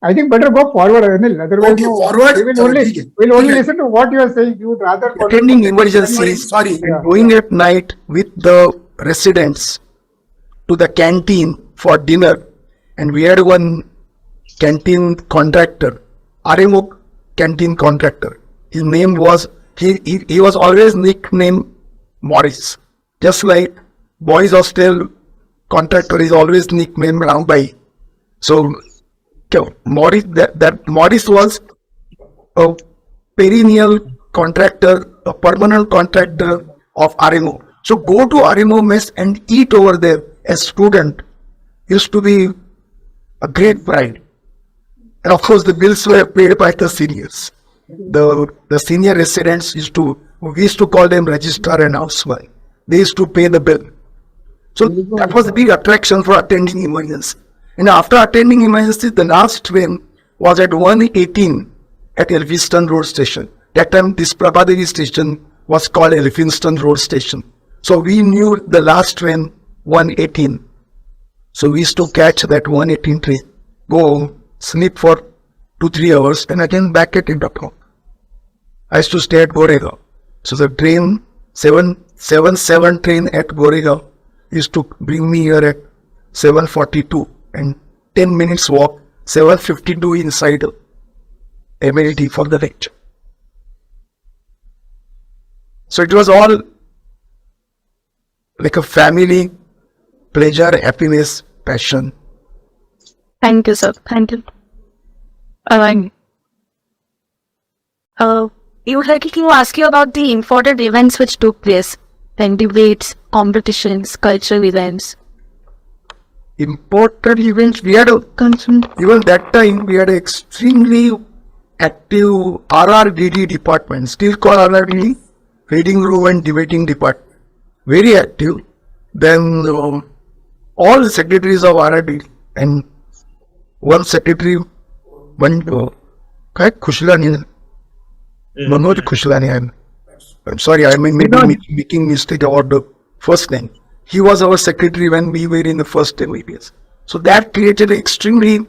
I think better go forward, Anil. Otherwise, Okay, forward. we will Chalo, only, theek hai. we'll only Theek hai. listen to what you are saying. You would rather follow attending the- emergencies Sorry. and going at night with the residents to the canteen for dinner. And we had one canteen contractor, RMO canteen contractor. His name was, he was always nicknamed Morris. Just like boys hostel contractor is always nicknamed Rambai. So Morris, that Morris was a perennial contractor, a permanent contractor of RMO. So go to RMO mess and eat over there as student used to be a great pride. And of course the bills were paid by the seniors. The senior residents we used to call them registrar and housewife. They used to pay the bill. So that was a big attraction for attending emergency. And after attending emergency, the last train was at 1:18 at Elphinstone Road Station. That time this Prabhadevi station was called Elphinstone Road Station. So we knew the last train 1:18. So we used to catch that 1:18 train, go home, sleep for 2-3 hours, and again back at Indocom. I used to stay at Goregaon. So the train 777 train at Goregaon used to bring me here at 7:42 and 10 minutes walk, 7:52 inside amenity for the lecture. So it was all like a family, pleasure, happiness, passion. Thank you, sir. Thank you. We would like to ask you about the important events which took place, then debates, competitions, cultural events. Important events, we had even that time we had an extremely active RRDD department, still called RRDD, reading room and debating department, very active. Then all the secretaries of RRDD and one secretary, Khushlani, Manoj Khushlani, I'm sorry, I may be making mistake about the first name. He was our secretary when we were in the first MBBS. So that created an extremely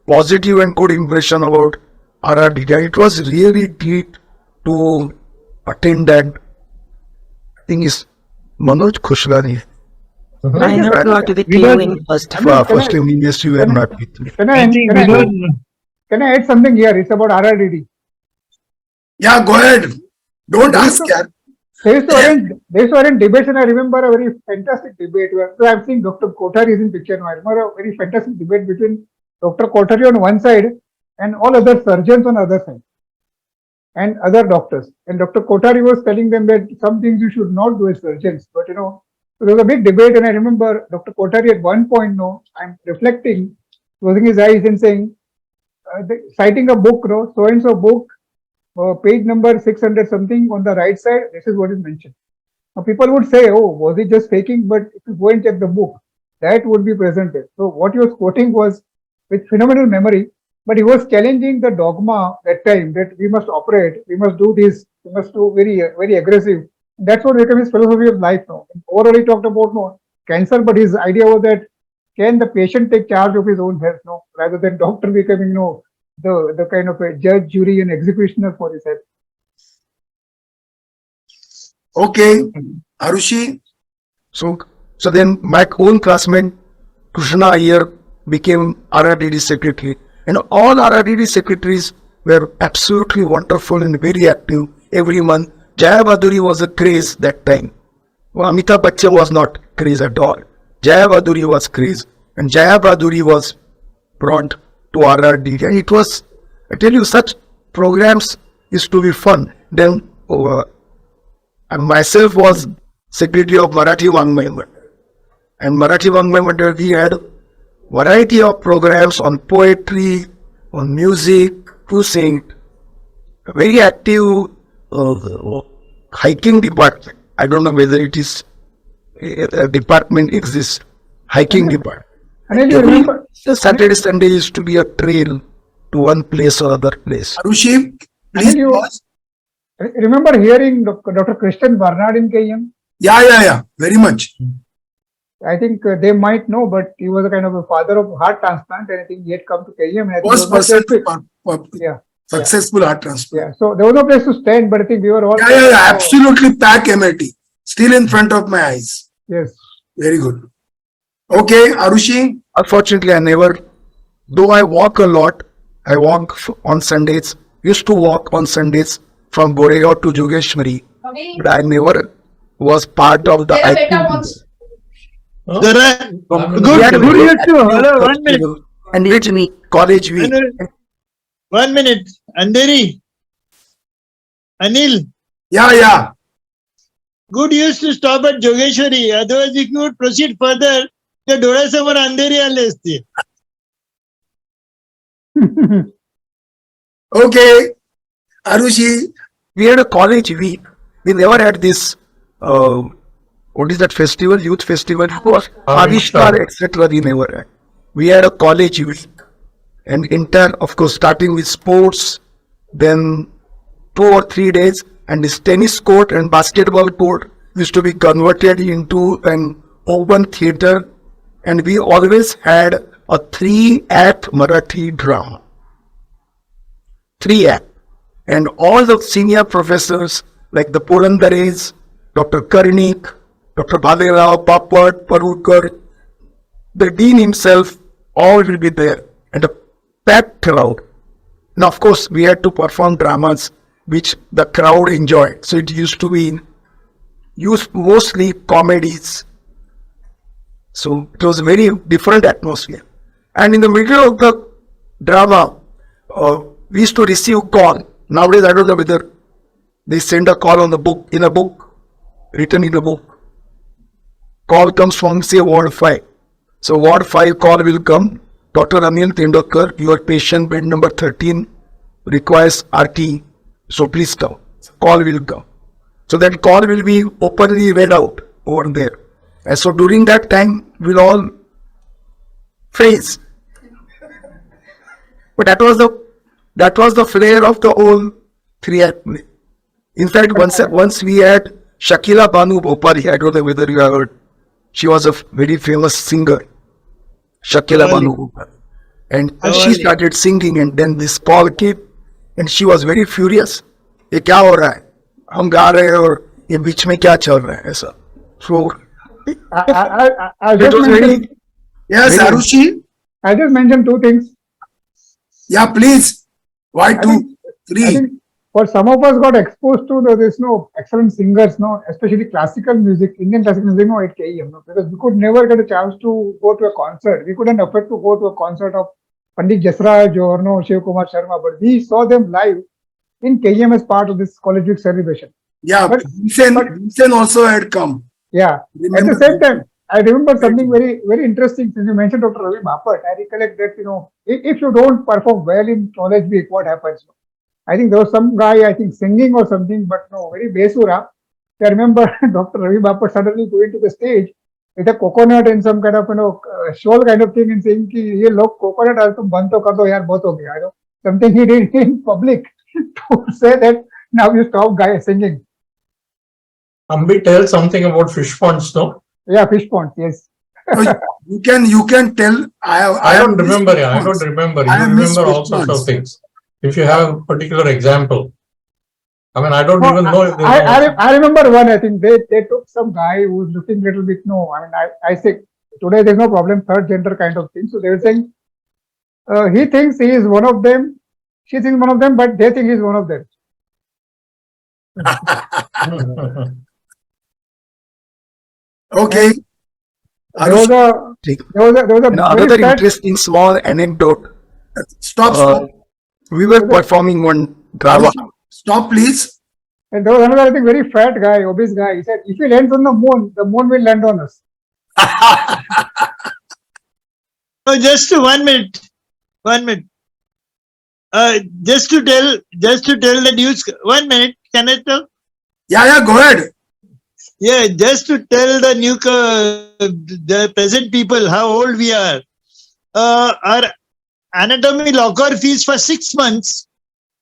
positive and good impression about RRDD. It was really great to attend that. I think it's Manoj Khushlani. I never got to be you in first. First MBBS you were not with me. Can I add something here? It's about RRDD. Yeah, go ahead. Don't ask. Yeah. They used to arrange debates, and I remember a very fantastic debate. So I'm seeing Dr. Kothari is in picture now. I remember a very fantastic debate between Dr. Kothari on one side and all other surgeons on the other side and other doctors. And Dr. Kothari was telling them that some things you should not do as surgeons. But so there was a big debate, and I remember Dr. Kothari at one point, I'm reflecting, closing his eyes and saying, citing a book, so and so book. Page number 600 something on the right side, this is what is mentioned. Now people would say, oh, was he just faking? But if you go and check the book, that would be presented. So what he was quoting was with phenomenal memory, but he was challenging the dogma that time that we must operate, we must do this, we must do very, very aggressive. That's what became his philosophy of life now. Overall, he talked about cancer, but his idea was that can the patient take charge of his own health, rather than doctor becoming, the kind of a judge, jury, and executioner for his health. Okay, Arushi. So then my own classmate Krishna Iyer became RRDD secretary, and all RRDD secretaries were absolutely wonderful and very active every month. Jaya Baduri was a craze that time. Well, Amitabh Bachchan was not craze at all. Jaya Baduri was craze, and Jaya Baduri was brought to RRD, and it was, I tell you, such programs used to be fun. Then I myself was secretary of Marathi Vangmay Mandal, and Marathi Vangmay Mandal we had variety of programs on poetry, on music, to sing. A very active hiking department. I don't know whether it is a department exists. Hiking department. And you remember, Saturday, Sunday used to be a trail to one place or other place. Arushi, please pause. Remember hearing Dr. Christian Barnard in KM? Yeah, very much. I think they might know, but he was a kind of a father of heart transplant, and I think he had come to KM. And First person successful heart transplant. Yeah, so there was no place to stand, but I think we were all. Yeah, absolutely pack MAT. Still in front of my eyes. Yes. Very good. Okay, Arushi. Unfortunately, I never, though I walk a lot, I walk on Sundays, used to walk on Sundays from Goregaon to Jogeshwari, but I never was part of the activities. Hello, 1 minute. And literally college week. 1 minute. Andheri. Anil. Yeah. Good used to stop at Jogeshwari. Otherwise, if you would proceed further, the डोळ्यासमोर अंधेरी आले असते. Okay, Arushi. We had a college week. We never had this, what is that festival, youth festival, Avishtar, etc. We never had. We had a college week. And entire, of course, starting with sports, then 2 or 3 days, and this tennis court and basketball court used to be converted into an open theater, and we always had a 3-act Marathi drama. 3-act. And all the senior professors like the Purandares, Dr. Karnik, Dr. Bhalerao, Papad, Parukar, the dean himself, all will be there, and a packed crowd. Now, of course, we had to perform dramas which the crowd enjoyed. So it used to be used mostly comedies. So it was a very different atmosphere. And in the middle of the drama, we used to receive call. Nowadays, I don't know whether they send a call on the book, in a book, written in a book. Call comes from, say, Ward 5. So Ward 5 call will come. Dr. Anil Tendolkar, your patient, bed number 13, requires RT. So please come. Call will come. So that call will be openly read out over there. And so during that time, we'll all phrase. But that was the flair of the whole 3-act play. In fact, once we had Shakila Banu Bhopali, I don't know whether you have heard. She was a very famous singer, Shakila Banu Bhopali. And she started singing, and then this call came, and she was very furious. ये क्या हो रहा है? हम गा रहे हैं और ये बीच में क्या चल रहा है ऐसा? So I it just was mentioned, very, Yes, very- Arushi. I just mentioned two things. Yeah, please. Why I 2, think- I 3? think for some of us got exposed to this, excellent singers, especially classical music, Indian classical music, at KEM, because we could never get a chance to go to a concert. We couldn't afford to go to a concert of Pandit Jasraj or Shiv Kumar Sharma, but we saw them live in KEM as part of this college week celebration. Yeah, But- Vincent also had come. Yeah. At Remember the same time, I remember something very, very interesting. Since you mentioned Dr. Ravi Bapat, I recollect that, if you don't perform well in college week, what happens? I think there was some guy, I think singing or something, but no, very besura. I remember Dr. Ravi Bapat suddenly going to the stage with a coconut and some kind of, shawl kind of thing and saying, ki, ye log coconut aaj tum band to kar do yaar, bahut ho gaya. Something he did in public to say that now you stop guy singing. Ambi, tell something about fish ponds, no? Yeah, fish ponds, yes. You can tell. I don't have missed remember. fish I don't ponds. remember. I You have missed remember all fish sorts of ponds. things. If you have a particular example. I mean, I don't No, even know if they I remember one. I think they took some guy who's looking a little bit. I say today there's no problem, third gender kind of thing. So they were saying he thinks he is one of them, she thinks one of them, but they think he's one of them. Okay. There was a another very sad, interesting small anecdote. Stop, stop. We were performing one drama. Stop, please. and there was another I think very fat guy, obese guy. He said if he lands on the moon will land on us. Oh, just 1 minute. 1 minute. Just to tell the news. 1 minute. Can I tell? Yeah, go ahead. Yeah, just to tell the present people how old we are. Our anatomy locker fees for 6 months,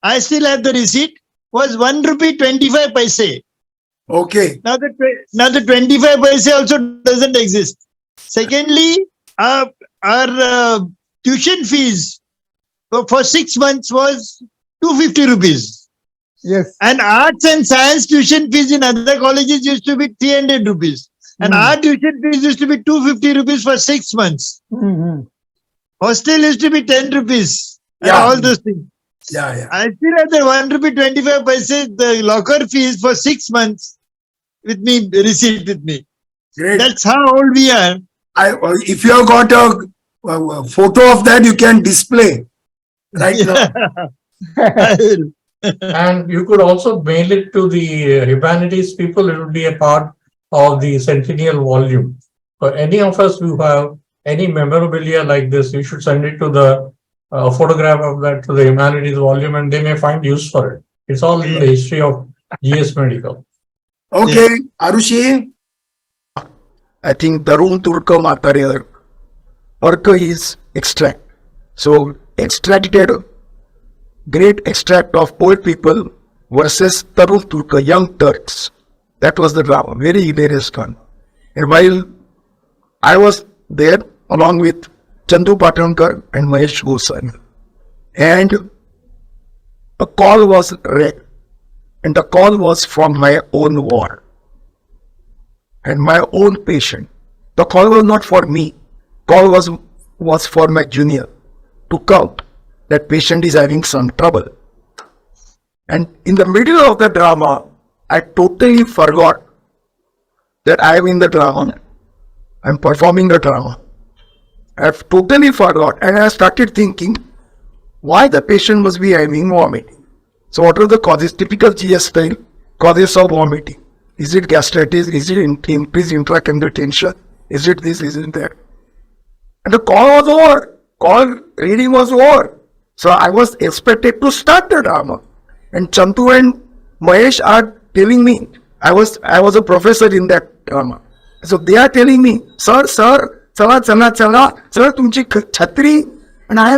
I still have the receipt, was 1 rupee 25 paise. Okay. Now the 25 paise also doesn't exist. Secondly, our tuition fees for 6 months was 250 rupees. Yes. And arts and science tuition fees in other colleges used to be 300 rupees. And our tuition fees used to be 250 rupees for 6 months. Mm-hmm. Hostel used to be 10 rupees. And Yeah. all those things. Yeah. I still have the 1 rupee 25 paise, the locker fees for 6 months with me, receipt with me. Great. That's how old we are. If you have got a photo of that, you can display right now. I will. And you could also mail it to the humanities people. It would be a part of the centennial volume. For any of us who have any memorabilia like this, you should send it to the photograph of that to the humanities volume, and they may find use for it. It's all in the history of GS Medical. Okay, Arushi. I think Darun Turka Matare Orca is extract. So extracted great extract of old people versus Tarun Turka, young Turks. That was the drama, very hilarious fun. And while I was there along with Chandu Patankar and Mahesh Gosani, and a call was read, and the call was from my own ward and my own patient. The call was not for me. Call was for my junior to come. that patient is having some trouble. And in the middle of the drama, I totally forgot that I am in the drama. I'm performing the drama. I've totally forgot, and I started thinking why the patient must be having vomiting. So what are the causes? Typical GS style causes of vomiting. Is it gastritis? Is it increased intracranial tension? Is it this? Is it that? And the call was over. Call reading was over. So I was expected to start the drama. And Chantu and Mahesh are telling me, I was a professor in that drama. So they are telling me, sir, chala, sir, tumchi chhatri. And I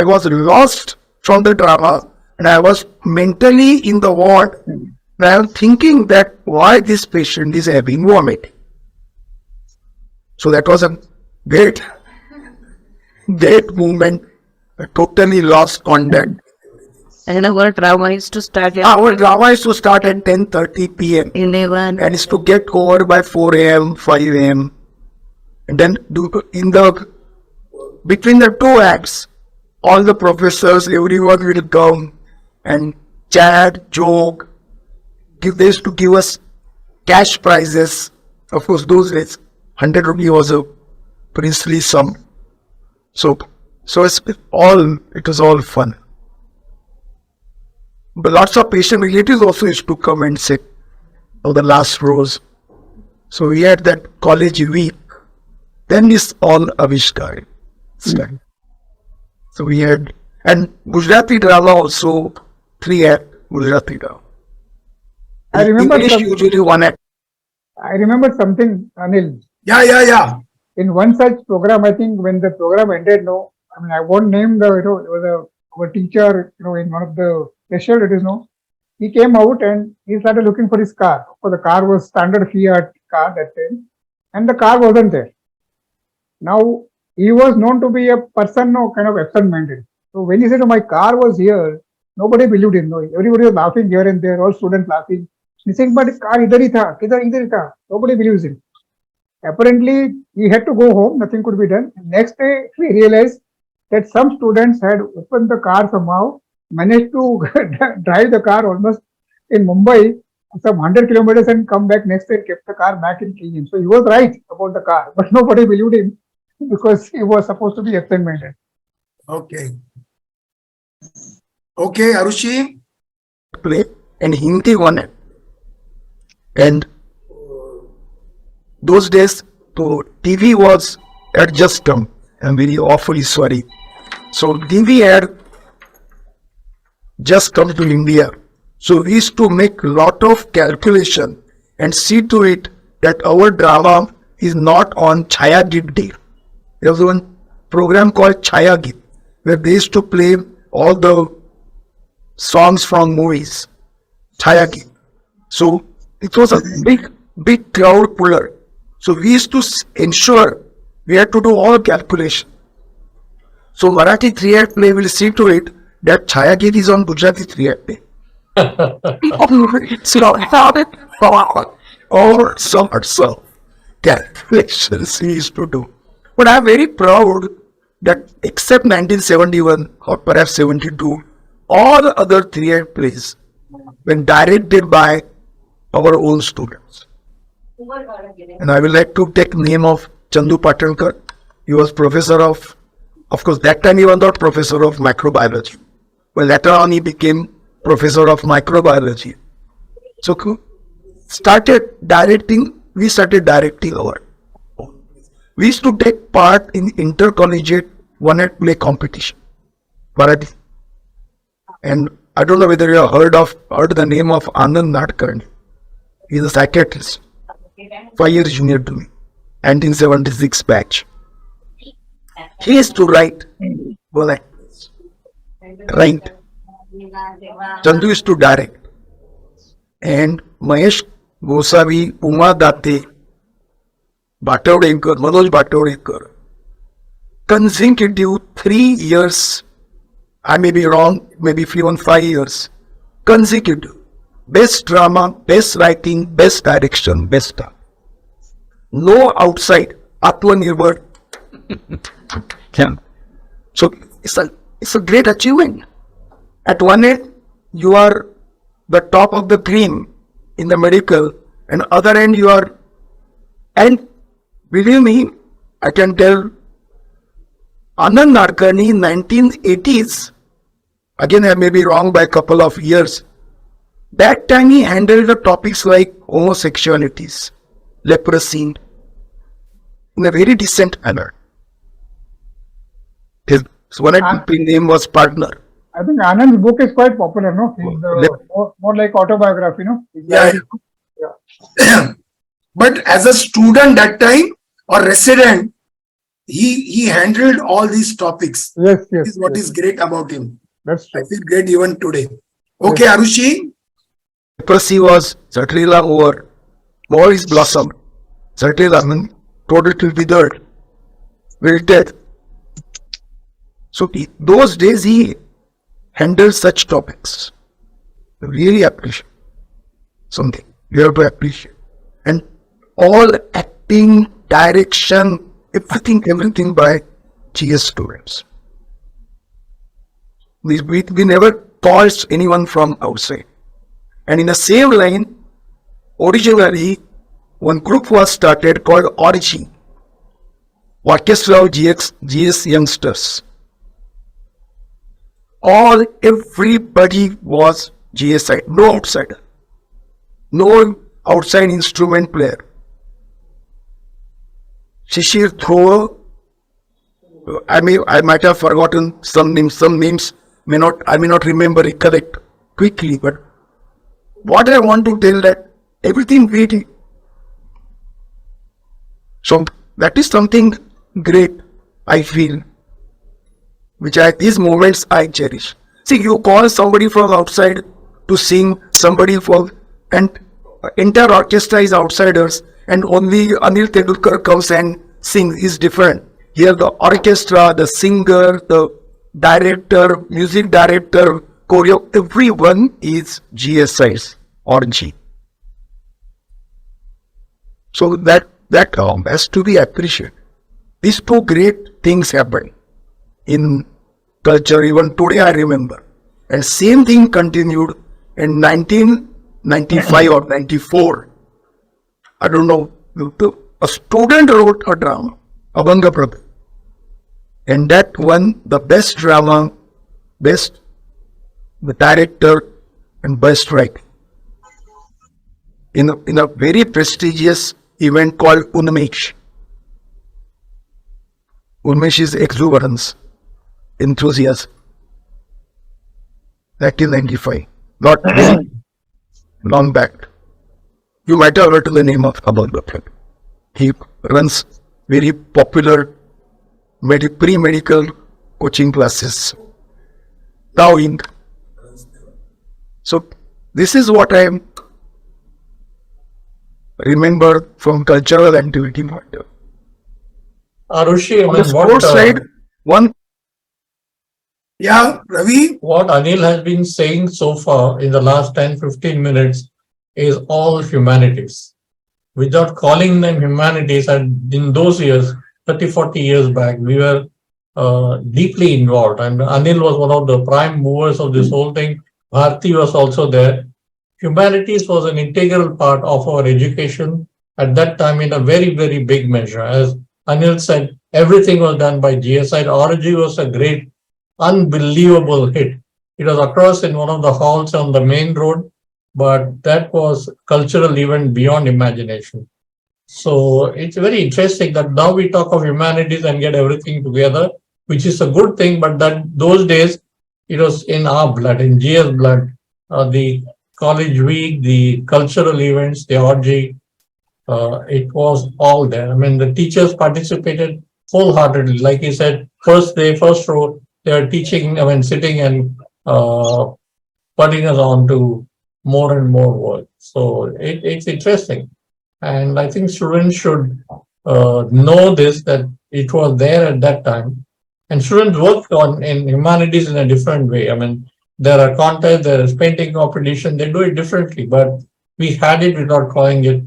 was lost from the drama. And I was mentally in the ward. And I am thinking that why this patient is having vomiting. So that was a great moment. I totally lost contact. And our drama is to start at Our drama is to start at 10:30 p.m. 11. and is to get over by 4 a.m., 5 a.m. And then between the two acts, all the professors, everyone will come and chat, joke. They used to give us cash prizes. Of course, those days, 100 rupee was a princely sum. So it was all fun. But lots of patient relatives also used to come and sit on the last rows. So we had that college week. Then this all Avishkar started. So we had, and Gujarati drama also, 3 act Gujarati drama. I remember English some- usually 1 act. I remember something, Anil. Yeah. In one such program, I think when the program ended, no, I mean, I won't name the, it was our teacher, in one of the special, he came out and he started looking for his car. So the car was standard Fiat car that time, and the car wasn't there. Now, he was known to be a person, kind of absent-minded. So when he said, my car was here, nobody believed him. No, everybody was laughing here and there, all students laughing. He's saying, but car idhar hi tha, idhar hi tha. Nobody believes him. Apparently, he had to go home, nothing could be done. Next day, we realized that some students had opened the car somehow, managed to drive the car almost in Mumbai, some 100 kilometers and come back next day, kept the car back in Kenya. So he was right about the car, but nobody believed him because he was supposed to be absent-minded. Okay. Okay, Arushi. Play and Hindi 1 act. And those days, so TV was had just come. I'm very awfully sorry. So TV had just come to India. So we used to make a lot of calculation and see to it that our drama is not on Chaya Git Day. There was one program called Chaya Git, where they used to play all the songs from movies. Chaya Git. So it was a big crowd puller. So we used to ensure we had to do all calculation. So Marathi 3 act play will see to it that Chaya Git is on Gujarati 3 act play. It's not all sorts of calculations we used to do. But I'm very proud that except 1971 or perhaps 72, all the other 3 act plays were directed by our own students. And I will like to take name of Chandu Patalkar. He was professor of course, that time he was not professor of microbiology. Well, later on he became professor of microbiology. So we started directing our own. We used to take part in intercollegiate 1 act play competition. Marathi. And I don't know whether you have heard the name of Anand Nadkarni. He's a psychiatrist. 5 years junior to me. 1976 batch. He used to write. Right. Chandu used to direct. And Mahesh Gosavi, Uma Date, Manoj Batodekar, consecutive 3 years, I may be wrong, maybe even 5 years, consecutive. Best drama, best writing, best direction, best stuff. No outside, Atmanirbhar. Yeah. So it's a great achievement. At one end, you are the top of the cream in the medical, and other end you are, and believe me, I can tell Anand Narkani in 1980s, again I may be wrong by a couple of years, that time he handled the topics like homosexualities, leprosy in a very decent manner. His one name was Partner. I think Anand's book is quite popular, no? It's more like autobiography, no? Yeah. But as a student that time or resident, he handled all these topics. Yes, This is what yes. is great about him. That's I true. feel great even today. Okay, Arushi. Leprosy was certainly over. More is blossomed. Certainly, totally withered, wilted. So those days he handled such topics. Really appreciate something. You have to appreciate. And all acting, direction, everything by GS students. We never calls anyone from outside. And in the same line, originally, one group was started called Orgy, Orchestra of GS youngsters. Everybody was GSI, no outsider, no outside instrument player. Shishir Thrower, I might have forgotten some names I may not remember it correct quickly, but what I want to tell that everything we did. So that is something great, I feel, these moments I cherish. See, you call somebody from outside to sing, and entire orchestra is outsiders, and only Anil Tendolkar comes and sings is different. Here the orchestra, the singer, the director, music director, choreo, everyone is GSIs or G. So that has to be appreciated. These two great things happen in culture, even today I remember. And same thing continued in 1995 or 94. I don't know, a student wrote a drama, Abhanga Prabhu. And that won the best drama, best the director, and best writing. In a very prestigious event called Unmesh. Unmesh is exuberance, enthusiasm. 1995, not very long back. You might have heard the name of Abhanga Prabhu. He runs very popular pre-medical coaching classes. Now so this is what I remember from cultural activity. Arushi, On the sports side, Ravi? What Anil has been saying so far in the last 10-15 minutes is all humanities. Without calling them humanities, and in those years, 30-40 years back, we were deeply involved. And Anil was one of the prime movers of this whole thing. Bharti was also there. Humanities was an integral part of our education at that time in a very, very big measure. As Anil said, everything was done by GSI. Orgy was a great, unbelievable hit. It was across in one of the halls on the main road, but that was cultural event beyond imagination. So it's very interesting that now we talk of humanities and get everything together, which is a good thing, but that those days it was in our blood, in GS blood, the college week, the cultural events, the orgy, it was all there. I mean, the teachers participated wholeheartedly. Like he said, first day, first row, they are teaching, I mean, sitting and putting us on to more and more work. So it's interesting. And I think students should know this, that it was there at that time. And students work in humanities in a different way. I mean, there are contests, there is painting competition, they do it differently, but we had it without calling it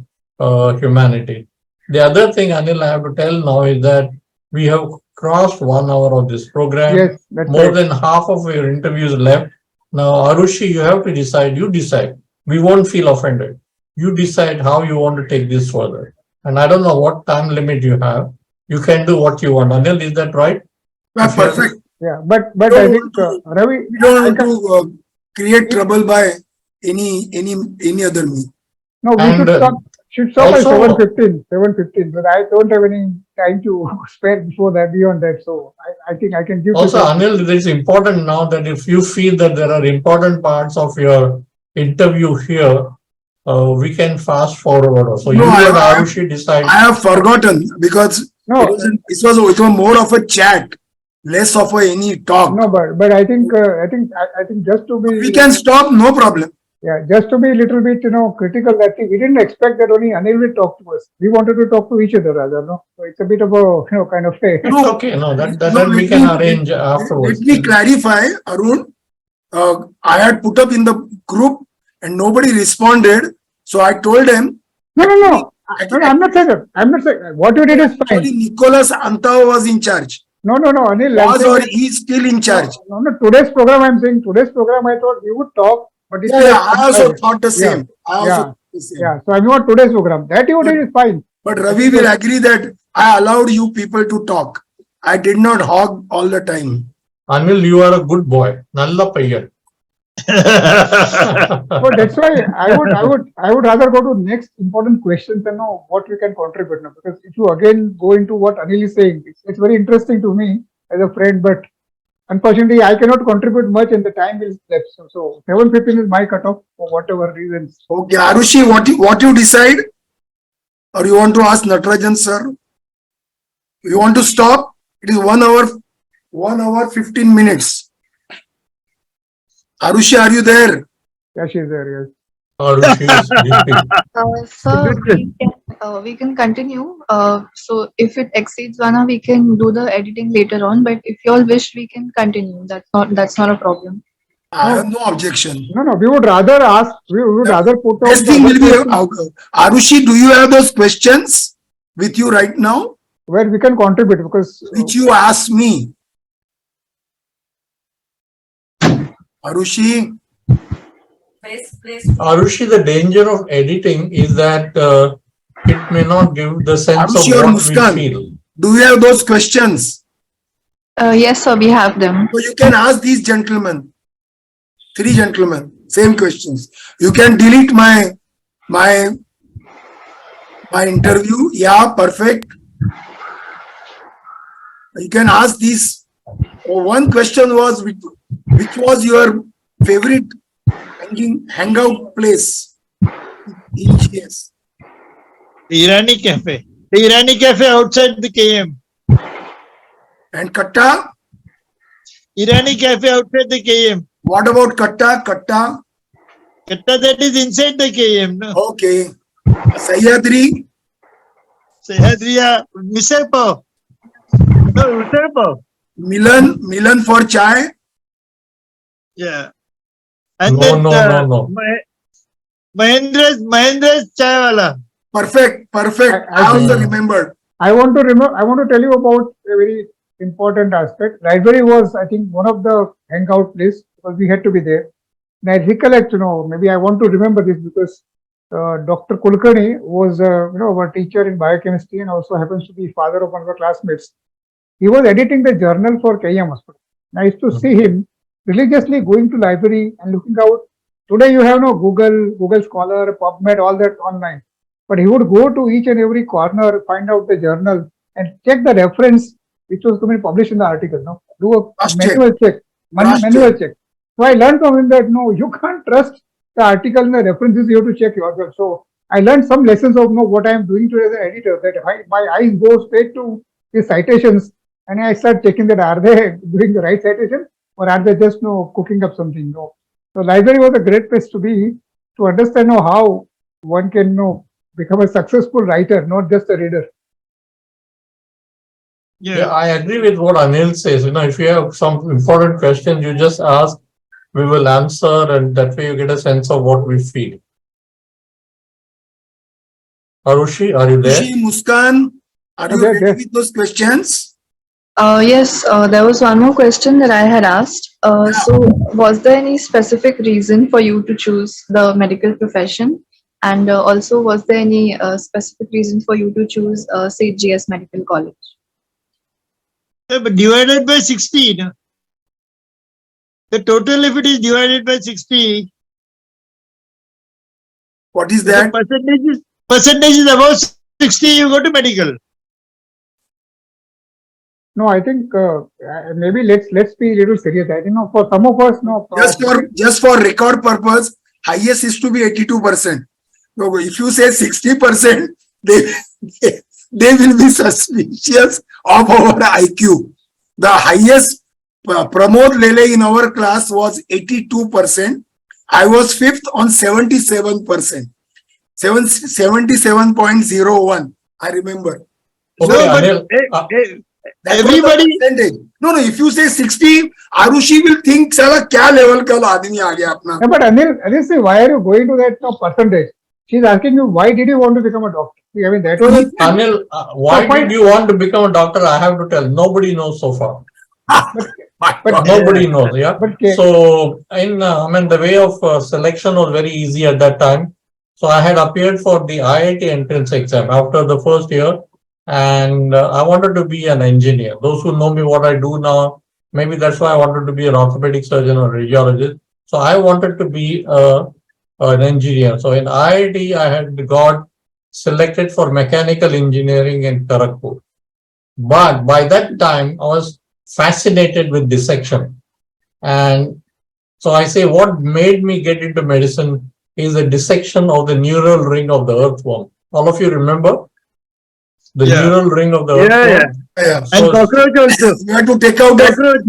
humanity. The other thing, Anil, I have to tell now is that we have crossed 1 hour of this program. Yes, that's More right. than half of your interviews left. Now, Arushi, you have to decide. You decide. We won't feel offended. You decide how you want to take this further. And I don't know what time limit you have. You can do what you want. Anil, is that right? Yeah, If you have- perfect. Yeah, but We I don't think want to, Ravi, we don't I want can, to create trouble by any other means. no, we And should stop at also- 7:15, 7:15. But I don't have any time to spare before that, beyond that. So I think I can give. Also, Anil, it is important now that if you feel that there are important parts of your interview here, we can fast forward. So No, you and I- Arushi decide. I have forgotten because No. it was more of a chat, less of any talk. No, but I think just to be, We can stop, no problem. yeah, just to be a little bit, critical, that we didn't expect that only Anil will talk to us. We wanted to talk to each other rather, no? So it's a bit of a, kind of a. It's okay. No, that No, we let can me- arrange afterwards. Let me clarify, Arun. I had put up in the group and nobody responded. So I told them, No, no. I'm not saying that. I'm not saying what you did is actually fine. Nicholas Antao was in charge. No, Anil. I'm Was saying or that- he is still in charge. No, today's program, I'm saying today's program, I thought we would talk, but it Yeah, I also thought the Yeah, same. I also yeah, thought the same. yeah. So I'm not today's program. That you did is fine. But Ravi will agree that I allowed you people to talk. I did not hog all the time. Anil, you are a good boy. Nalla payyan. So that's why I would rather go to next important questions and know what we can contribute now. Because if you again go into what Anil is saying, it's very interesting to me as a friend, but unfortunately I cannot contribute much and the time will lapse. So 7:15 is my cutoff for whatever reasons. Okay, Arushi, what you decide? Or you want to ask Natarajan sir? You want to stop? It is 1 hour 15 minutes. Arushi, are you there? Yeah, she's there, yes. Arushi is sleeping. So we can continue. So if it exceeds 1 hour, we can do the editing later on. But if you all wish, we can continue. That's not a problem. I have no objection. No, we would rather ask, we would rather put out. Best thing other will be, questions Arushi, do you have those questions with you right now? where we can contribute, because Which you asked me. Arushi, Arushi, the danger of editing is that it may not give the sense Arushi of or what Muskan? we feel. do you have those questions? Yes, sir, we have them. So you can ask these gentlemen, 3 gentlemen, same questions. You can delete my interview. Yeah, perfect. You can ask these. One question was, which was your favorite hangout place in GS? Irani Cafe. The Irani Cafe outside the KM. And Katta? Irani Cafe outside the KM. What about Katta? Katta? Katta, that is inside the KM. No? Okay. Sahyadri? Sahyadriya, Misal Pav. No, Misal Pav. Milan for chai? Yeah. And No, then no. Mahendra's Chai Wala. Perfect. I also remembered. I want to tell you about a very important aspect. Library was, I think, one of the hangout place because we had to be there. And I recollect, maybe I want to remember this because Dr. Kulkarni was, our teacher in biochemistry and also happens to be father of one of our classmates. He was editing the journal for KM Hospital. And I used to see him religiously going to library and looking out. Today you have Google Scholar, PubMed, all that online. But he would go to each and every corner, find out the journal and check the reference which was to be published in the article. No, do a manual check. So I learned from him that no, you can't trust the article and the references. You have to check yourself. So I learned some lessons of what I am doing today as an editor. That my eyes go straight to the citations and I start checking that are they doing the right citation or are they just cooking up something. No. So library was a great place to be to understand how one can become a successful writer, not just a reader. Yeah, I agree with what Anil says. If you have some important questions, you just ask, we will answer, and that way you get a sense of what we feel. Arushi, are you there? Arushi, Muskan, are you ready with those questions? Yes, there was one more question that I had asked. So, was there any specific reason for you to choose the medical profession? And also, was there any specific reason for you to choose St. GS Medical College? Yeah, but divided by 60. No? The total, if it is divided by 60, What is the that? percentage is above 60, you go to medical. No, I think maybe let's be a little serious. I think for some of us, no. Just for record purpose, highest is to be 82%. So if you say 60%, they will be suspicious of our IQ. The highest Pramod Lele in our class was 82%. I was fifth on 77%. 77.01. I remember. No, Okay, but Anil, That was the everybody, percentage. No, if you say 60, Arushi will think, "Sala, kya level ka आदमी आ गया अपना." No, but Anil, see, why are you going to that percentage? She's asking you, why did you want to become a doctor? See, I mean, that was Anil, why did you want to become a doctor? I have to tell. Nobody knows so far. but Nobody knows, yeah. But So, I mean, the way of selection was very easy at that time. So, I had appeared for the IIT entrance exam after the first year, and I wanted to be an engineer. Those who know me, what I do now, maybe that's why I wanted to be an orthopedic surgeon or radiologist. So, I wanted to be an engineer. So, in IIT, I had got selected for mechanical engineering in Kharagpur. But by that time, I was fascinated with dissection. And so I say what made me get into medicine is the dissection of the neural ring of the earthworm. All of you remember? The Yeah. neural ring of the Yeah, earthworm? Yeah. and So, cockroach also. You have to take out that Cockroach.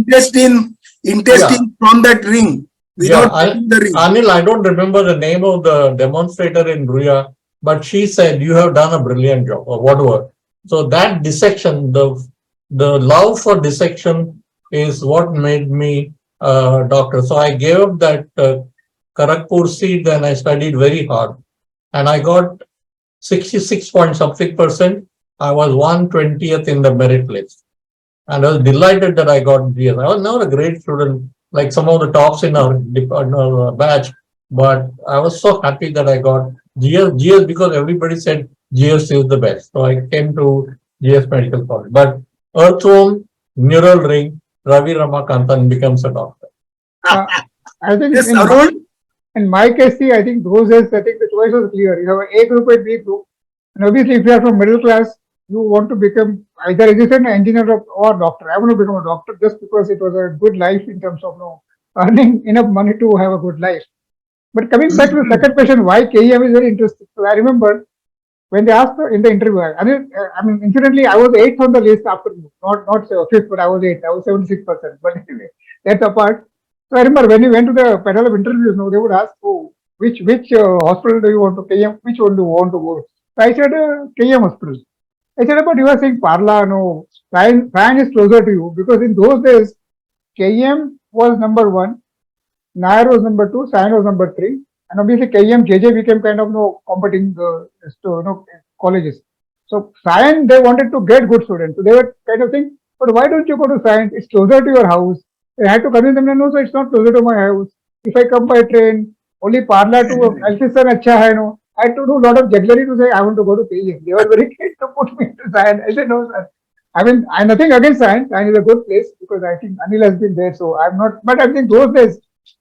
intestine from that ring without yeah, taking the ring. Anil, I don't remember the name of the demonstrator in Ruya, but she said, you have done a brilliant job or whatever. So that dissection, the love for dissection is what made me a doctor. So I gave up that Kharagpur seat and I studied very hard. And I got 66 point something percent. I was 120th in the merit list. And I was delighted that I got GS. I was not a great student like some of the tops in our batch, but I was so happy that I got GS because everybody said GS is the best. So I came to GS Medical College. But earthworm, neural ring, Ravi Ramakantan becomes a doctor. I think Yes, Arun. in my case, see, I think those days, I think the choice was clear. You have an A group and B group. And obviously, if you are from middle class, you want to become either, as you said, an engineer or doctor. I want to become a doctor just because it was a good life in terms of earning enough money to have a good life. But coming back to the second question, why KEM is very interesting. So I remember when they asked in the interview, I mean, incidentally, I was 8th on the list after you, not 5th, but I was 8th. I was 76%. But anyway, that's apart. So I remember when we went to the panel of interviews, they would ask, oh, which hospital do you want to KM? Which one do you want to go? So I said KM hospital. I said, but you are saying Parla, no, Ryan is closer to you because in those days, KM was number 1, Nair was number 2, Sion was number 3, and obviously KM, JJ became kind of competing colleges. So Sion, they wanted to get good students. So they were kind of saying, but why don't you go to Sion? It's closer to your house. I had to convince them, no, so it's not closer to my house. If I come by train, only Parla to Alfistan Acha hai, no. I had to do a lot of jugglery to say I want to go to KM. They were very keen to put me into Sion. I said, no, sir. I mean, I nothing against Sion. Sion is a good place because I think Anil has been there. So I'm not, but I think those days,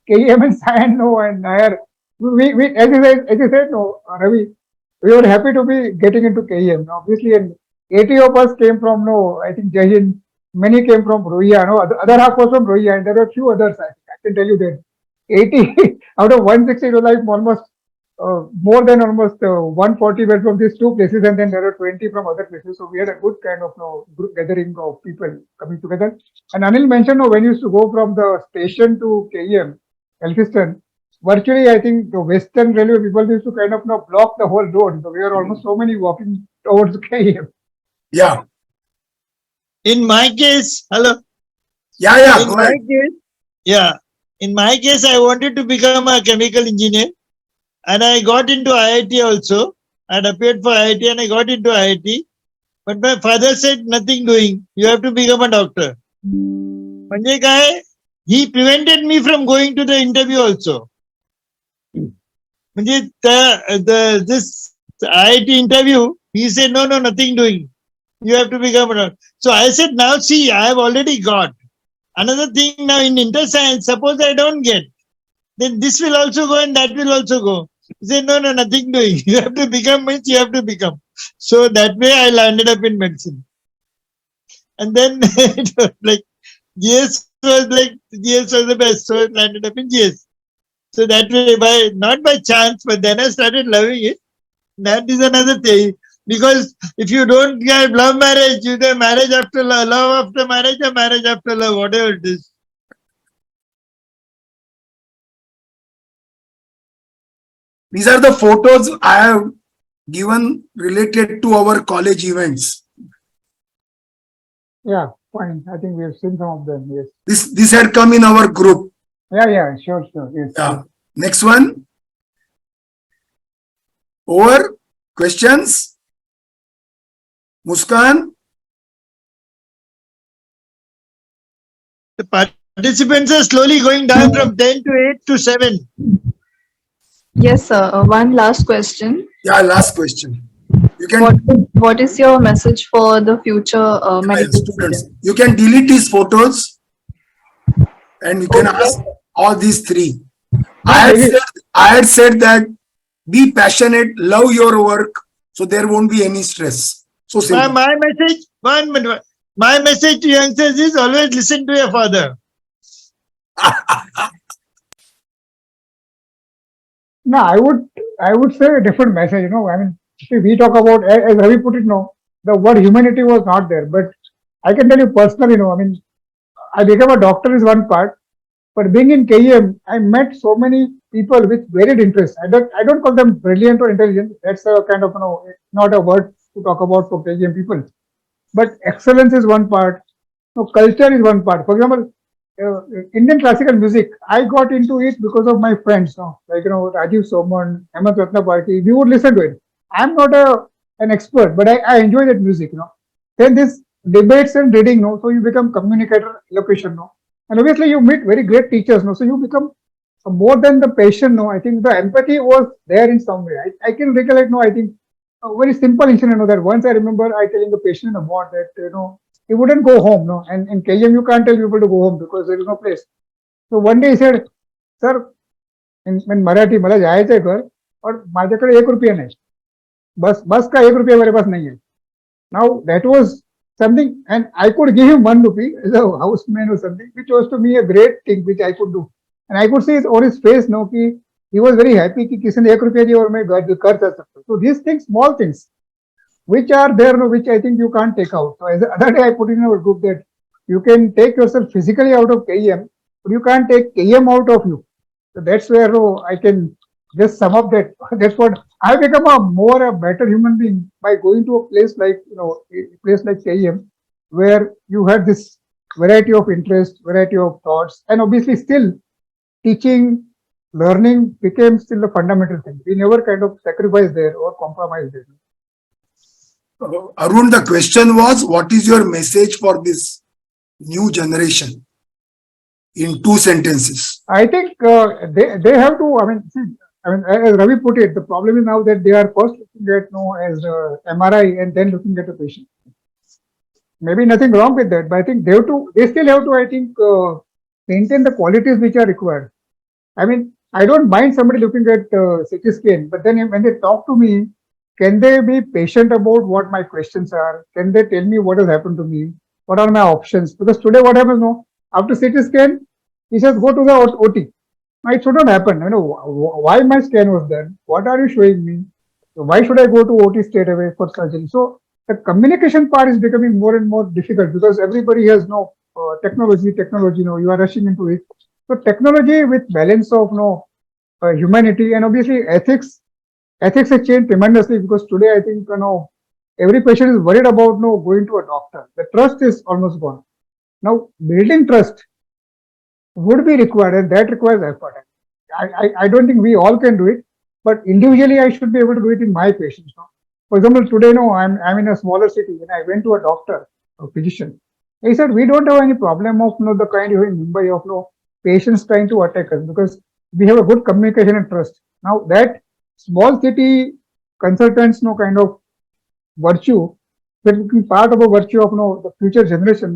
KM and Sion, no, and Nair, we as you said, no, Ravi, we were happy to be getting into KM. Obviously, and 80 of us came from, I think Jahin, many came from Rohia, other half was from Rohia, and there were a few others. I can tell you that 80 out of 160 was like almost more than almost 140 were from these two places, and then there were 20 from other places. So we had a good kind of group gathering of people coming together. And Anil mentioned when you used to go from the station to KM, Elphiston, virtually I think the Western Railway people used to kind of block the whole road. So we were almost so many walking towards KM. Yeah. In my case, hello. Yeah. In Go my ahead. case, yeah. In my case, I wanted to become a chemical engineer, and I got into IIT also. I had appeared for IIT, and I got into IIT. But my father said nothing doing. You have to become a doctor. म्हणजे काय? He prevented me from going to the interview also. म्हणजे this IIT interview, he said no, nothing doing. You have to become a doctor. So I said, now see, I have already got. Another thing now in interscience, suppose I don't get, then this will also go and that will also go. He said, no, nothing doing. You have to become means you have to become. So that way I landed up in medicine. And then it was like GS was the best. So it landed up in GS. So that way, not by chance, but then I started loving it. That is another thing. Because if you don't get love marriage, you get marriage after love after marriage, or marriage after love, whatever it is. These are the photos I have given related to our college events. Yeah, fine. I think we have seen some of them. Yes. This had come in our group. Yeah, sure. Yes. Yeah. Next one. Over. Questions? Muskan? The participants are slowly going down from 10 to 8 to 7. Yes, sir. One last question. Yeah, last question. You can What is your message for the future medical students. students? You can delete these photos and you can ask all these three. I had said that be passionate, love your work, so there won't be any stress. So simple. My message, 1 minute. My message to youngsters is always listen to your father. No, I would say a different message. You know, I mean, see, we talk about, as Ravi put it, no, the word humanity was not there. But I can tell you personally, you know, I mean, I became a doctor is one part, but being in KEM, I met so many people with varied interests. I don't call them brilliant or intelligent. That's a kind of, you know, not a word to talk about for KEM people. But excellence is one part. So culture is one part. For example, Indian classical music, I got into it because of my friends, no? Like, you know, Rajiv Soman, Hemant Ratnapati, we would listen to it. I'm not an expert, but I enjoy that music, you know. Then this debates and reading, no? So you become communicator, elocution, no? And obviously you meet very great teachers, no? So you become more than the patient, no? I think the empathy was there in some way. I can recollect, no? I think a very simple incident, no? That once I remember I telling the patient in the ward that, you know, he wouldn't go home, no. And in KM, you can't tell people to go home because there is no place. So one day he said, sir, in Marathi, मला जायचंय घर और माझ्याकडे ₹1 नाही. बस का ₹1 मेरे पास नहीं है. Now that was something, and I could give him ₹1 as a houseman or something, which was to me a great thing which I could do. And I could see it on his face, no, कि he was very happy कि किसी ने ₹1 दिया और मैं घर कर सकता. So these things, small things, which are there, no, which I think you can't take out. So as the other day I put in our group that you can take yourself physically out of KEM, but you can't take KEM out of you. So that's where I can just sum up that. That's what I've become a better human being by going to a place like, you know, a place like KEM, where you had this variety of interest, variety of thoughts, and obviously still teaching, learning became still the fundamental thing. We never kind of sacrificed there or compromised there. Arun, the question was, what is your message for this new generation? In 2 sentences. I think they have to. I mean, as Ravi put it, the problem is now that they are first looking at as MRI and then looking at the patient. Maybe nothing wrong with that, but I think they still have to. I think maintain the qualities which are required. I mean, I don't mind somebody looking at CT scan, but then when they talk to me, can they be patient about what my questions are? Can they tell me what has happened to me? What are my options? Because today what happens, no, after CT scan, he says go to the OT. Now it should not happen. You know, why my scan was done? What are you showing me? So why should I go to OT straight away for surgery? So the communication part is becoming more and more difficult because everybody has technology, you are rushing into it. So technology with balance of humanity and obviously ethics has changed tremendously because today I think every patient is worried about going to a doctor. The trust is almost gone. Now building trust would be required, and that requires effort. I don't think we all can do it, but individually I should be able to do it in my patients. For example, today, I'm in a smaller city and I went to a doctor, a physician. He said, we don't have any problem of the kind you have in Mumbai of patients trying to attack us because we have a good communication and trust. Now that small city consultants kind of virtue, that will be part of a virtue of the future generation.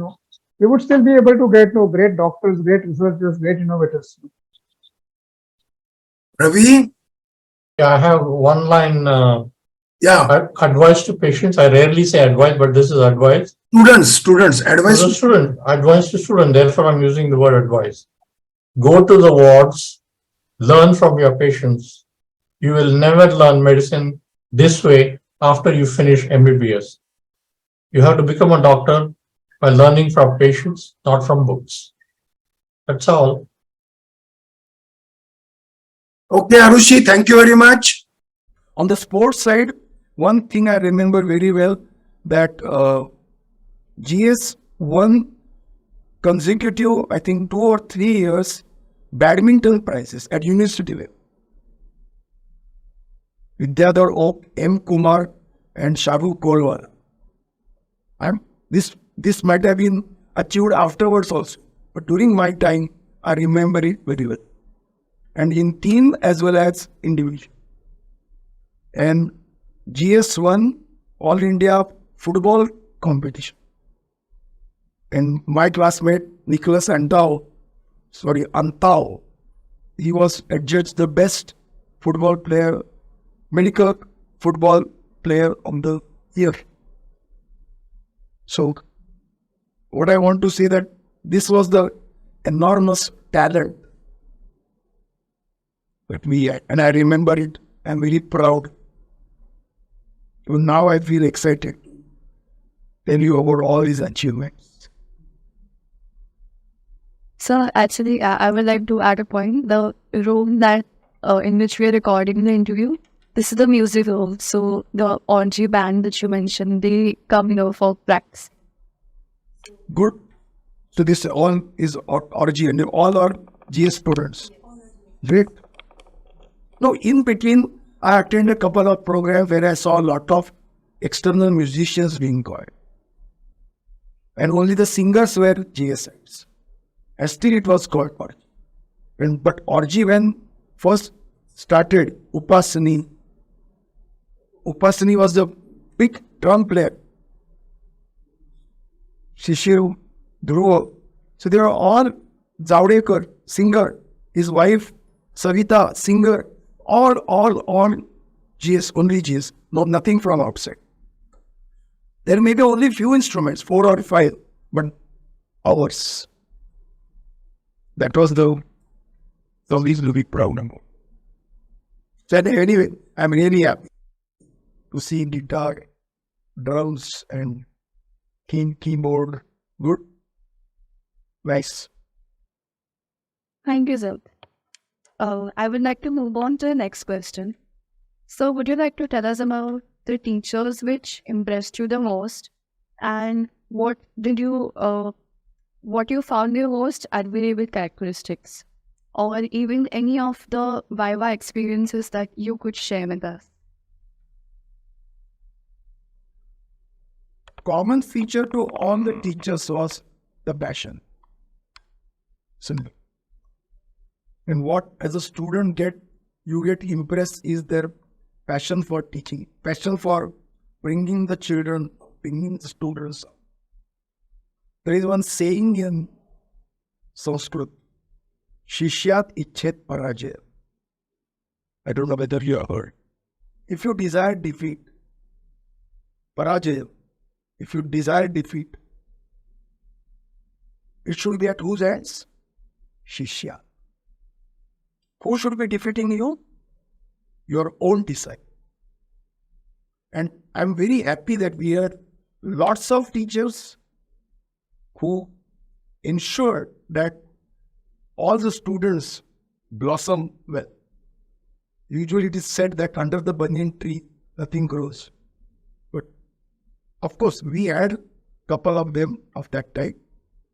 We would still be able to get great doctors, great researchers, great innovators. Ravi? Yeah, I have one line Yeah, advice to patients. I rarely say advice, but this is advice. students, advice. To the student, advice to student. Therefore, I'm using the word advice. Go to the wards, learn from your patients. You will never learn medicine this way after you finish MBBS. You have to become a doctor by learning from patients, not from books. That's all. Okay, Arushi, thank you very much. On the sports side, one thing I remember very well that GS won consecutive, I think 2 or 3 years, badminton prizes at university level. Vidyadhar O, M. Kumar, and Sharu Kolwar. This might have been achieved afterwards also, but during my time, I remember it very well. And in team as well as individual. And GS won All India football competition. And my classmate Nicholas Antau, he was adjudged the best football player, medical football player of the year. So, what I want to say that this was the enormous talent that we had, and I remember it. I'm very proud. So now I feel excited to tell you about all these achievements. So actually, I would like to add a point. The room that in which we are recording the interview, this is the music room. So the orgy band that you mentioned, they come here for practice. Good. So this all is orgy and all are GS students. Great. No, in between, I attended a couple of programs where I saw a lot of external musicians being called. And only the singers were GSites. And still it was called orgy. But orgy when first started, Upasani was the big drum player. Shishir, Dhruva. So they were all Javdekar, singer, his wife, Savita, singer, all GS, only GS, nothing from outside. There may be only few instruments, 4 or 5, but ours. That was the reason to be proud about. So anyway, I'm really happy to see guitar, drums, and keyboard. Good. Nice. Thank you, sir. I would like to move on to the next question. So, would you like to tell us about the teachers which impressed you the most, and what you found the most admirable characteristics, or even any of the Viva experiences that you could share with us? Common feature to all the teachers was the passion. Simple. And what as a student you get impressed is their passion for teaching, passion for bringing the children, bringing the students. There is one saying in Sanskrit, Shishyat Ichet Parajaya. I don't know whether you have heard. If you desire defeat, Parajaya, if you desire defeat, it should be at whose hands? Shishya. Who should be defeating you? Your own disciple. And I'm very happy that we have lots of teachers who ensure that all the students blossom well. Usually it is said that under the banyan tree, nothing grows. But of course, we had a couple of them of that type,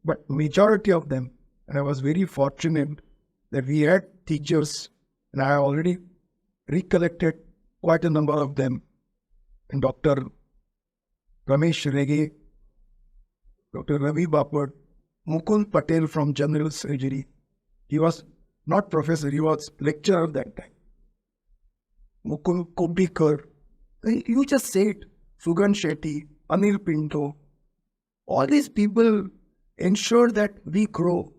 but majority of them, and I was very fortunate that we had teachers, and I already recollected quite a number of them, and Dr. Ramesh Rege, Dr. Ravi Bapad, Mukund Patel from General Surgery. He was not professor, he was lecturer that time. Mukund Kobikar. You just said Sugan Shetty, Anil Pinto. All these people ensure that we grow.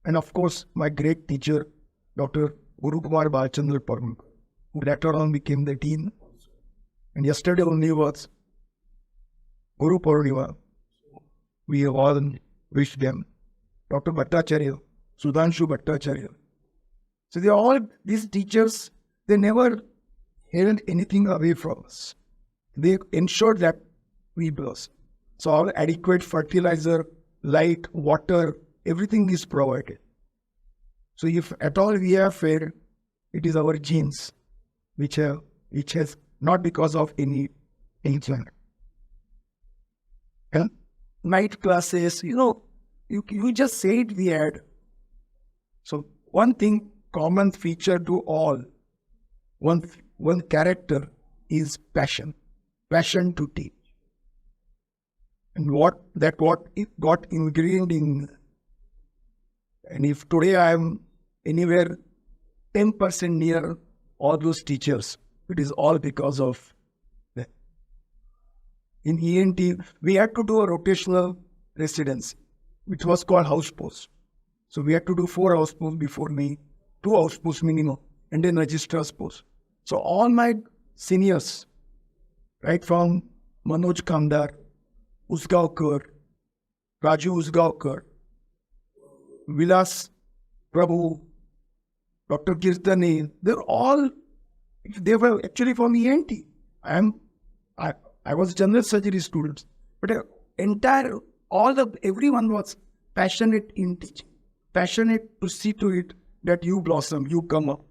And of course, my great teacher, Dr. Guru Kumar Balchandra Parmak, who later on became the dean. And yesterday only was Guru Purnima. We all wish them. Dr. Bhattacharya, Sudhanshu Bhattacharya. So they all, these teachers, they never held anything away from us. They ensured that we blossom. So all adequate fertilizer, light, water, everything is provided. So if at all we have failed, it is our genes which has not because of any plan. And night classes, you just said we had. So one thing, common feature to all, one character is passion to teach. And what it got ingrained in. And if today I am anywhere 10% near all those teachers, it is all because of that. In ENT, we had to do a rotational residency, which was called house post. So we had to do 4 house posts before me, 2 house posts minimum, and then registrar's post. So all my seniors, right from Manoj Kamdar, Usgaonkar, Raju Usgaonkar, Vilas Prabhu, Dr. Kirtani, they were actually from ENT. I was general surgery students, but everyone was passionate in teaching, passionate to see to it that you blossom, you come up.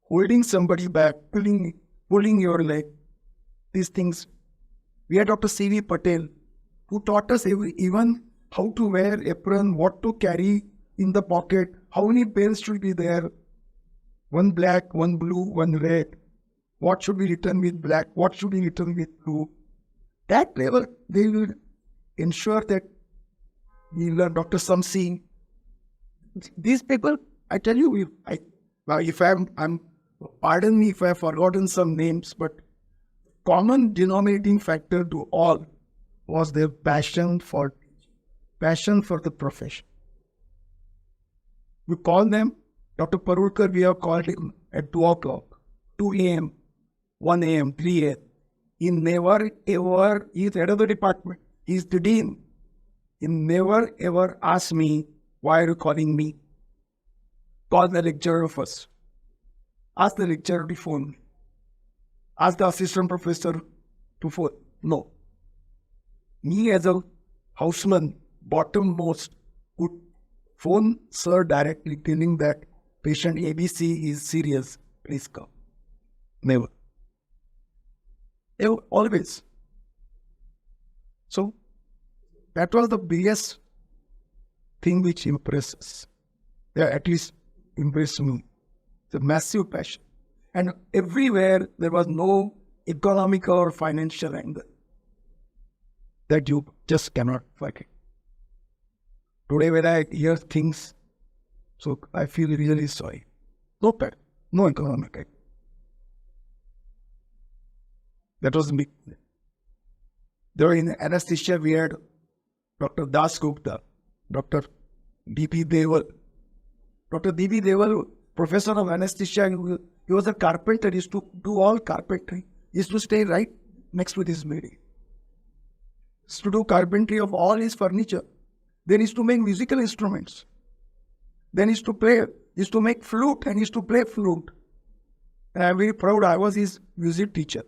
Holding somebody back, pulling your leg, these things. We had Dr. C.V. Patel, who taught us even how to wear apron, what to carry in the pocket, how many pens should be there, one black, one blue, one red, what should be written with black, what should be written with blue. That level, they will ensure that we learn. Dr. Samsi, these people, I tell you, pardon me if I have forgotten some names, but common denominating factor to all was their passion for the profession. We call them, Dr. Parulkar, we have called him at 2 o'clock, 2 a.m., 1 a.m., 3 a.m. He never ever, he's head of the department, he's the dean. He never ever asked me, why are you calling me? Call the lecturer first. Ask the lecturer to phone me. Ask the assistant professor to phone. No. Me as a houseman, bottommost, would phone sir directly telling that patient ABC is serious, please come. Never. Always. So, that was the biggest thing which impresses. At least impressed me. The massive passion. And everywhere there was no economical or financial angle that you just cannot fight it. Today when I hear things, so I feel really sorry. No pet, no economic angle. That was big. There in anesthesia we had Dr. Das Gupta, Dr. D.P. Deval. Dr. D.P. Deval, professor of anesthesia, he was a carpenter, he used to do all carpentry. He used to stay right next to his building. He used to do carpentry of all his furniture. Then he used to make musical instruments. Then he used to play, he used to make flute and he used to play flute. And I'm very proud, I was his music teacher.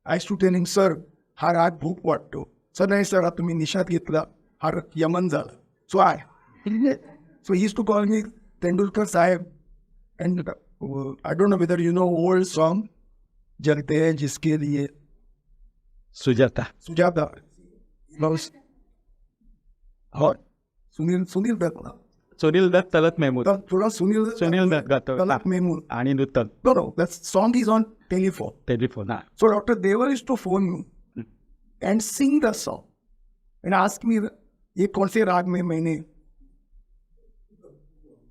I used to tell him, sir, har aaj bhook vaटतो. Sir, nahi sir, तुम्ही निशात घेतला, har yaman झाला. So he used to call me Tendolkar Sahib. And I don't know whether you know old song, जलते हैं जिसके लिए Sujata. और Sunil Dutt. Sunil Dutt, Talat Mehmood. थोड़ा Sunil Sunil Dutt गातो. तलक मेमून. आणि नूतन. No, that song is on telephone. Telephone. So Dr. Deval used to phone me and sing the song and ask me, ये कौन से राग में मैंने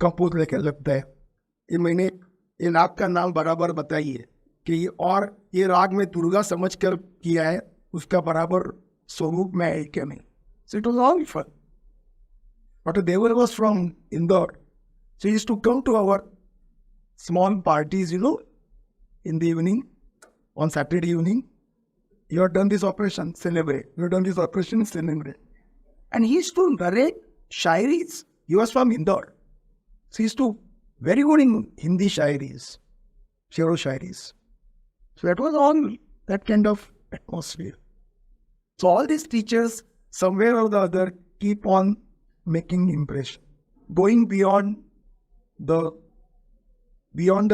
कंपोज लेकर लगता है, ये मैंने ये राग का नाम बराबर बताइए कि ये और ये राग में दुर्गा समझ कर किया है, उसका बराबर स्वरूप में है क्या नहीं. So it was all fun. Dr. Deval was from Indore. So he used to come to our small parties, in the evening, on Saturday evening. You have done this operation, celebrate. You have done this operation, celebrate. And he used to narrate shairis. He was from Indore. So he used to very good in Hindi shairis, shero shairis. So that was all that kind of atmosphere. So all these teachers, somewhere or the other, keep on making impression, going beyond the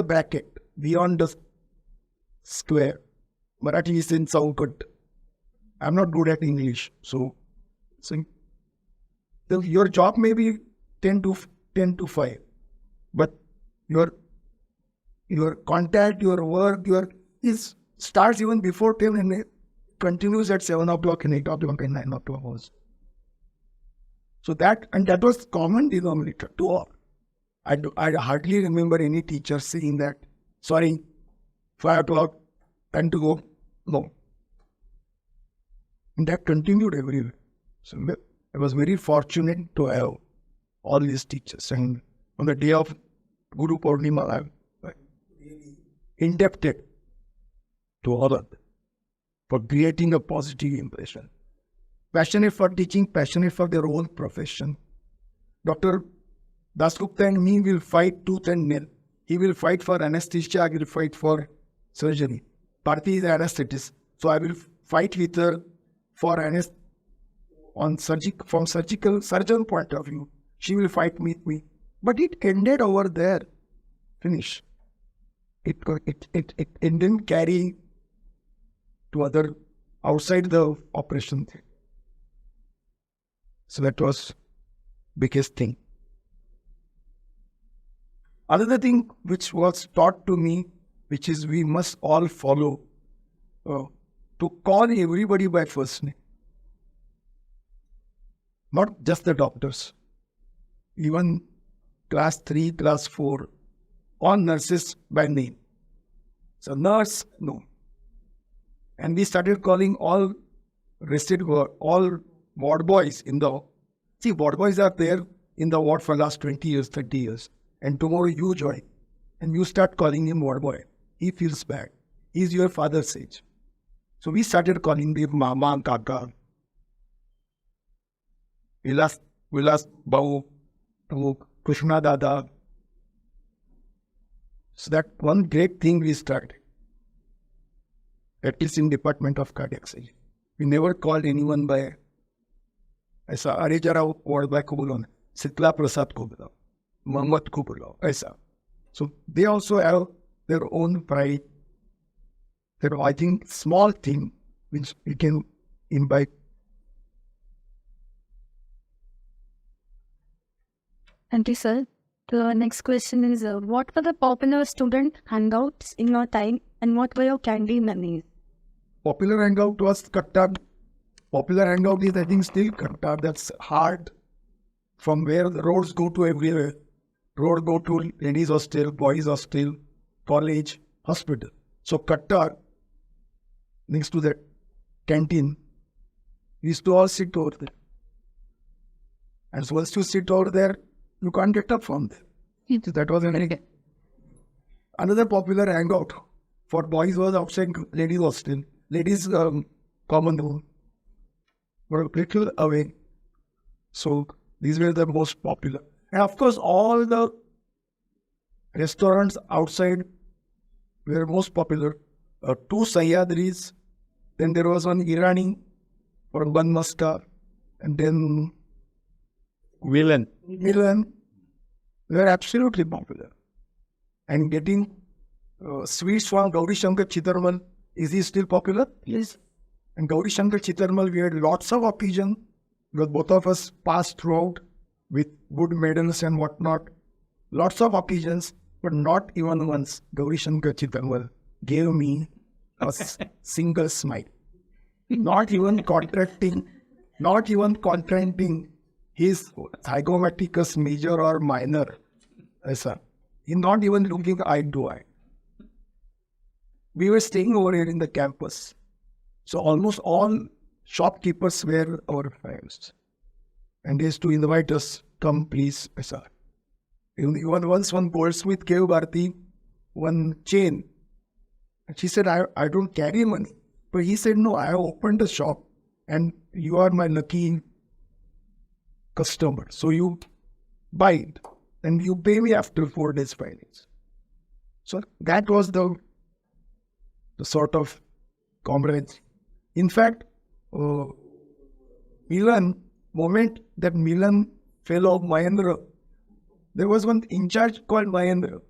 bracket, beyond the square. Marathi is in so good. I'm not good at English, so your job may be 10 to 5, but your contact, your work, is starts even before 10 and it continues at 7 o'clock and 8 o'clock and 9 o'clock hours. So that was common denominator to all. I hardly remember any teacher saying that, sorry, 5 o'clock, time to go. No. And that continued everywhere. So I was very fortunate to have all these teachers. And on the day of Guru Purnima, I'm indebted to all of them for creating a positive impression. Passionate for teaching, passionate for their own profession. Dr. Dasgupta and me will fight tooth and nail. He will fight for anesthesia, I will fight for surgery. Bharti is an anesthetist, so I will fight with her for from surgical surgeon point of view. She will fight with me. But it ended over there. Finish. It didn't carry to other outside the operation thing. So that was biggest thing. Another thing which was taught to me, which is we must all follow, to call everybody by first name. Not just the doctors. Even class 3, class 4, all nurses by name. So nurse, no. And we started calling all ward boys ward boys are there in the ward for the last 20 years, 30 years. And tomorrow you join and you start calling him ward boy. He feels bad. He's your father's age. So we started calling him Mama, Kaka, Vilas Bau, Krishna Dada. So that one great thing we started, at least in Department of Cardiac Surgery. We never called anyone by ऐसा अरे जरा ward boy को बोलो ना, शीतला प्रसाद को बोलो, मोहम्मद को बोलो, ऐसा. So they also have their own pride. There are, I think, small thing which we can imbibe. Thank you, sir. The next question is, what were the popular student hangouts in your time and what were your candy memories? Popular hangout was Katta. Popular hangout is, I think, still Katta. That's hard. From where the roads go to everywhere. Road go to ladies hostel, boys hostel, college, hospital. So Katta, next to that canteen, we used to all sit over there. And so once you sit over there, you can't get up from there. So that was another popular hangout for boys was outside ladies hostel. Ladies common room were a little away. So these were the most popular. And of course, all the restaurants outside were most popular. 2 Sahyadris, then there was one Irani for one Maska, and then Milan. They were absolutely popular. And getting sweets from Gauri Shankar Chitarmal, is he still popular? Yes. And Gauri Shankar Chitarmal, we had lots of occasion because both of us passed throughout with good medals and whatnot. Lots of occasions, but not even once Gauri Shankar Chitarmal gave me a single smile. Not even contracting his zygomaticus major or minor. Sir. He's not even looking eye to eye. We were staying over here in the campus. So almost all shopkeepers were our friends. And they used to invite us, come please, sir. Even once one goldsmith gave Bharti one chain. And she said, I don't carry money. But he said, no, I have opened a shop and you are my lucky customer. So you buy it and you pay me after 4 days, 5 days. So that was the sort of comrades. In fact, moment that Milan fell off Mahendra, there was one in charge called Mahendra.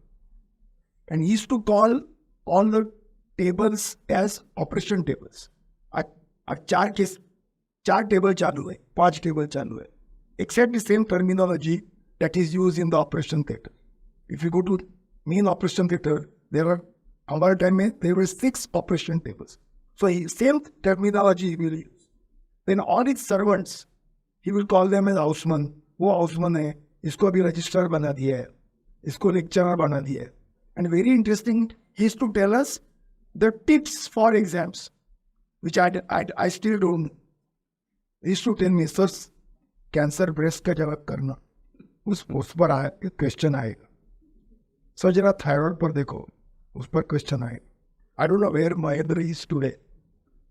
And he used to call all the tables as operation tables. चार table चालू है, 5 table चालू है. Except the same terminology that is used in the operation theatre. If you go to main operation theatre, our time there were 6 operation tables. So same terminology he will use. Then all his servants, he will call them as houseman. वो houseman है, इसको अभी registrar बना दिया है, इसको lecturer बना दिया है. And very interesting, he used to tell us the tips for exams, which I still don't know. He used to tell me, sir, cancer breast का जवाब करना, उस पर क्वेश्चन आएगा. सर जरा थायराइड पर देखो, उस पर क्वेश्चन आएगा. I don't know where Mahendra is today,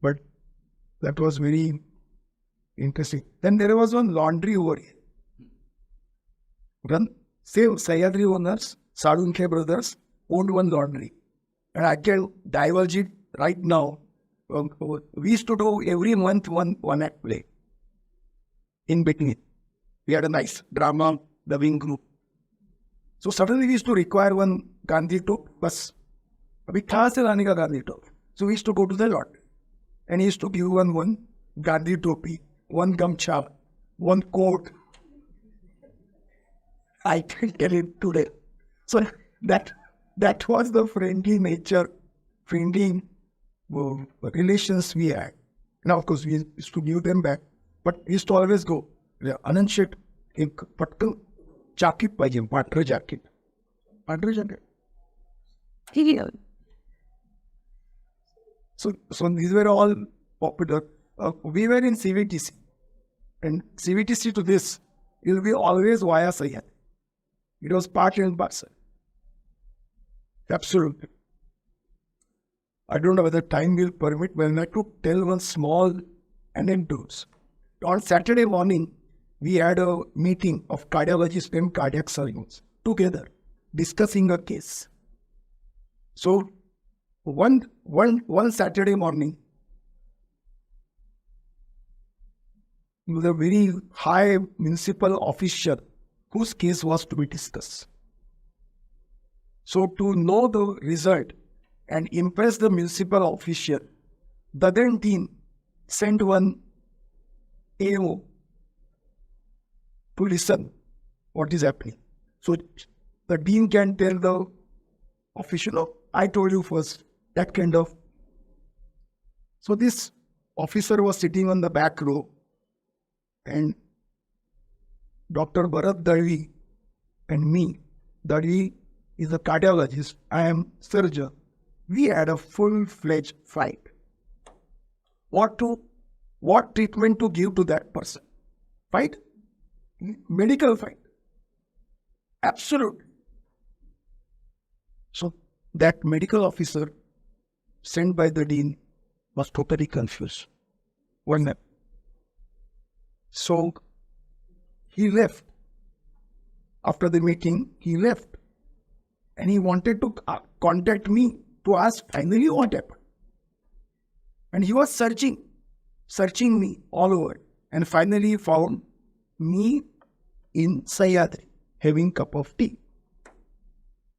but that was very interesting. Then there was one laundry over here. Same Sahyadri owners, Sadunke brothers, owned one laundry. And I can divulge it right now. We used to do every month one act play. In between, we had a nice drama, dubbing group. So suddenly we used to require one Gandhi top, bus. Abhi kha se lane ka Gandhi top. So we used to go to the lot. And he used to give one Gandhi topi, one gamcha, one coat. I can tell it today. So that was the friendly nature, friendly relations we had. Now, of course, we used to give them back, but we used to always go, Anand Shet, एक पटकन jacket पाहिजे, पांढरं jacket. So these were all popular. We were in CVTC, and CVTC to this, it will be always via Sahyad. It was part and parcel. Absolutely. I don't know whether time will permit, but I'd like to tell one small anecdote. On Saturday morning, we had a meeting of cardiologists and cardiac surgeons together, discussing a case. So one Saturday morning, the very high municipal official whose case was to be discussed. So to know the result and impress the municipal official, the then team sent one AO to listen what is happening. So the dean can tell the official, oh, I told you first, that kind of. So this officer was sitting on the back row, and Dr. Bharat Darvi and me, Darvi is a cardiologist, I am surgeon. We had a full-fledged fight. What treatment to give to that person? Fight? Medical fight. Absolute. So that medical officer sent by the dean was totally confused. So he left. After the meeting, he left. And he wanted to contact me to ask finally what happened. And he was searching me all over. And finally found me in Sahyadri having cup of tea.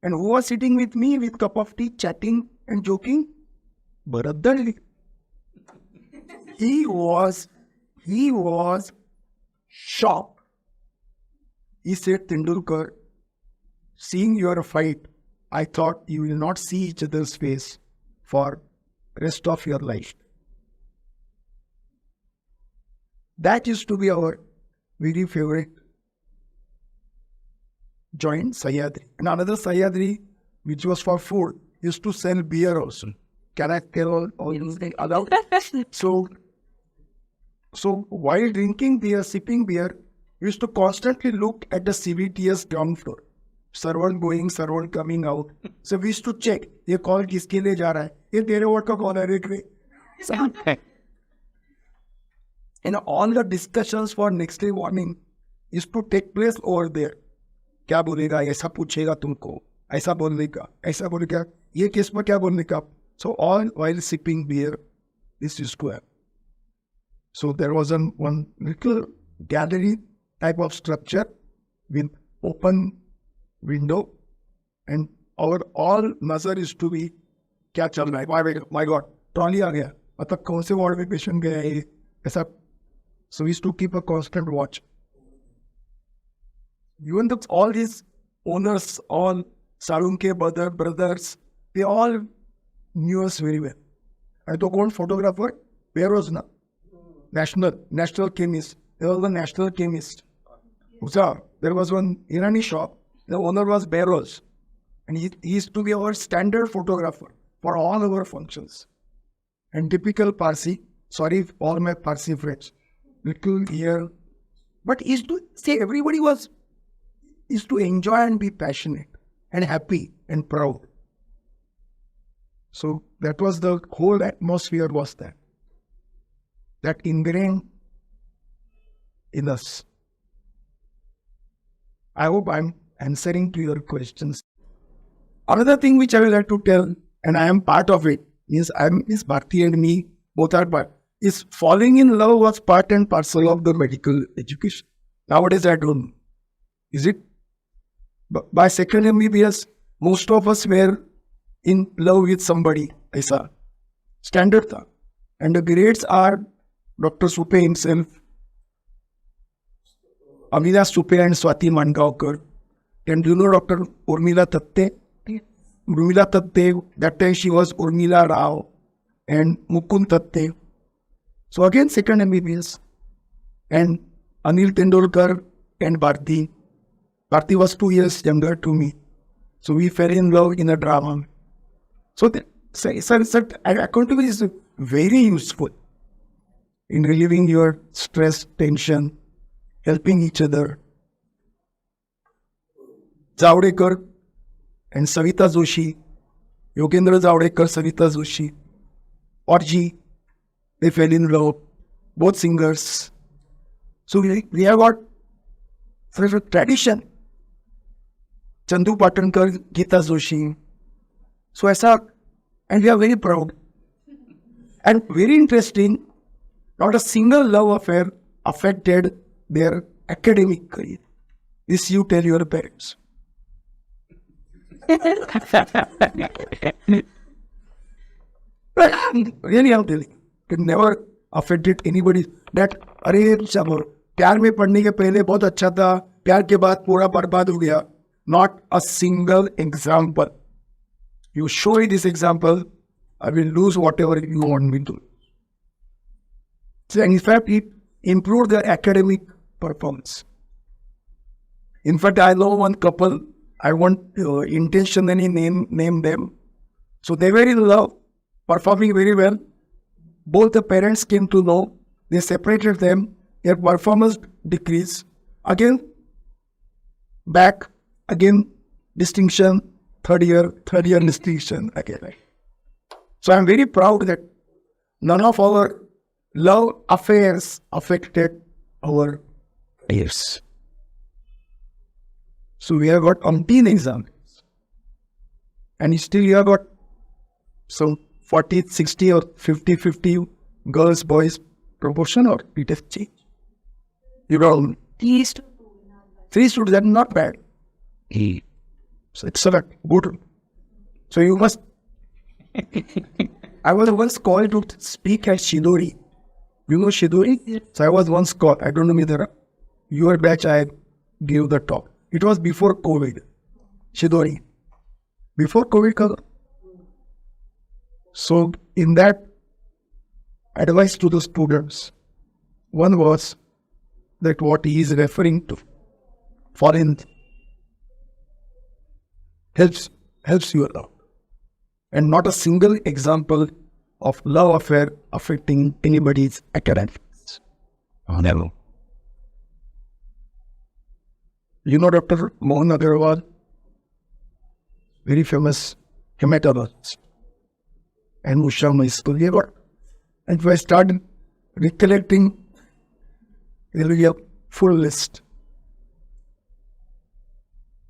And who was sitting with me with cup of tea, chatting and joking? Bharat Darvi. He was shocked. He said, Tendolkar, seeing your fight, I thought you will not see each other's face. for rest of your life. That used to be our very favorite joint, Sahyadri. And another Sahyadri, which was for food, used to sell beer also. Can I tell all anything about? So while drinking beer, sipping beer, we used to constantly look at the CVTS ground floor. Servant going, servant coming out. So we used to check, ये call किसके लिए जा रहा है? ये तेरे vote का call है देख रहे. And all the discussions for next day morning used to take place over there. क्या बोलेगा, ऐसा पूछेगा तुमको, ऐसा बोलेगा, ऐसा बोलेगा, ये केस में क्या बोलने का. So all while sipping beer, this used to happen. So there was one little gallery type of structure with open window, and our all nazar is to be क्या चल रहा है. My God, ट्रॉली आ गया, मतलब कौन से ward में patient गया है ऐसा. So we used to keep a constant watch. Even though all these owners, all Sarunke brothers, they all knew us very well. I took one photographer, where was na? National chemist. There was one national chemist. There was one Irani shop. The owner was Beros. And he used to be our standard photographer for all our functions. And typical Parsi, sorry all my Parsi friends, little here. But he used to say everybody used to enjoy and be passionate and happy and proud. So that was the whole atmosphere was that. That ingrained in us. I hope I'm answering to your questions. Another thing which I would like to tell, and I am part of it, means Miss Bharti and me, both are part, is falling in love was part and parcel of the medical education. Nowadays I don't know. Is it? By second MBBS, most of us were in love with somebody. Aisa. Standard tha. And the grades are Dr. Supe himself, Amina Supe and Swati Mangaonkar. And do you know Dr. Urmila Tatte? Urmila Tatte, that time she was Urmila Rao and Mukund Tatte. So again, second MBBS. And Anil Tendolkar and Bharti. Bharti was 2 years younger to me. So we fell in love in a drama. So accountability is very useful in relieving your stress, tension, helping each other. Javadekar and Savita Joshi, Yogendra Javadekar, Savita Joshi, Orji, they fell in love, both singers. So we have got sort of a tradition. Chandu Patankar, Geeta Joshi. So and we are very proud. And very interesting, not a single love affair affected their academic career. This you tell your parents. Really, I'm telling you, it never affected anybody. That, अरे चलो, प्यार में पढ़ने के पहले बहुत अच्छा था, प्यार के बाद पूरा बर्बाद हो गया. Not a single example. You show me this example, I will lose whatever you want me to. So in fact, it improved their academic performance. In fact, I know one couple, I won't intentionally name them. So they were in love, performing very well. Both the parents came to know, they separated them, their performance decreased. Again, back, again, distinction, third year distinction again. So I'm very proud that none of our love affairs affected our years. So we have got umpteen examples. And still you have got some 40, 60 or 50 girls, boys proportion, or it has changed. You got 3 students, that's not bad. So excellent, good. So you must. I was once called to speak at Shidori. You know Shidori? So I was once called. I don't know whether your batch I gave the talk. It was before COVID. Shidori. Before COVID. So in that advice to the students, one was that what he is referring to, foreign, helps you a lot. And not a single example of love affair affecting anybody's academics. Never. You know Dr. Mohan Agarwal, very famous hematologist, and Usha Maiskulyevar. And if I started recollecting, there will be a full list.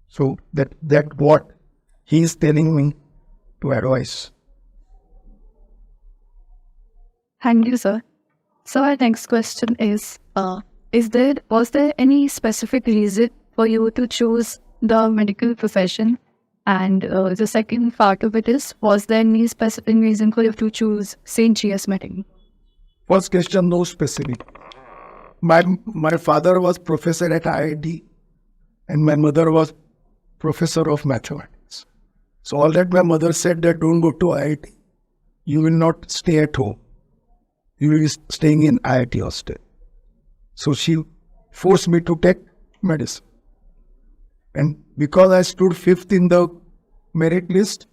So that what he is telling me to advise. Thank you, sir. So our next question is was there any specific reason for you to choose the medical profession? And the second part of it is, was there any specific reason for you to choose St. G.S. Medical? First question, no specific. My father was professor at IIT and my mother was professor of mathematics. So all that my mother said that don't go to IIT. You will not stay at home. You will be staying in IIT hostel. So she forced me to take medicine. And because I stood 5th in the merit list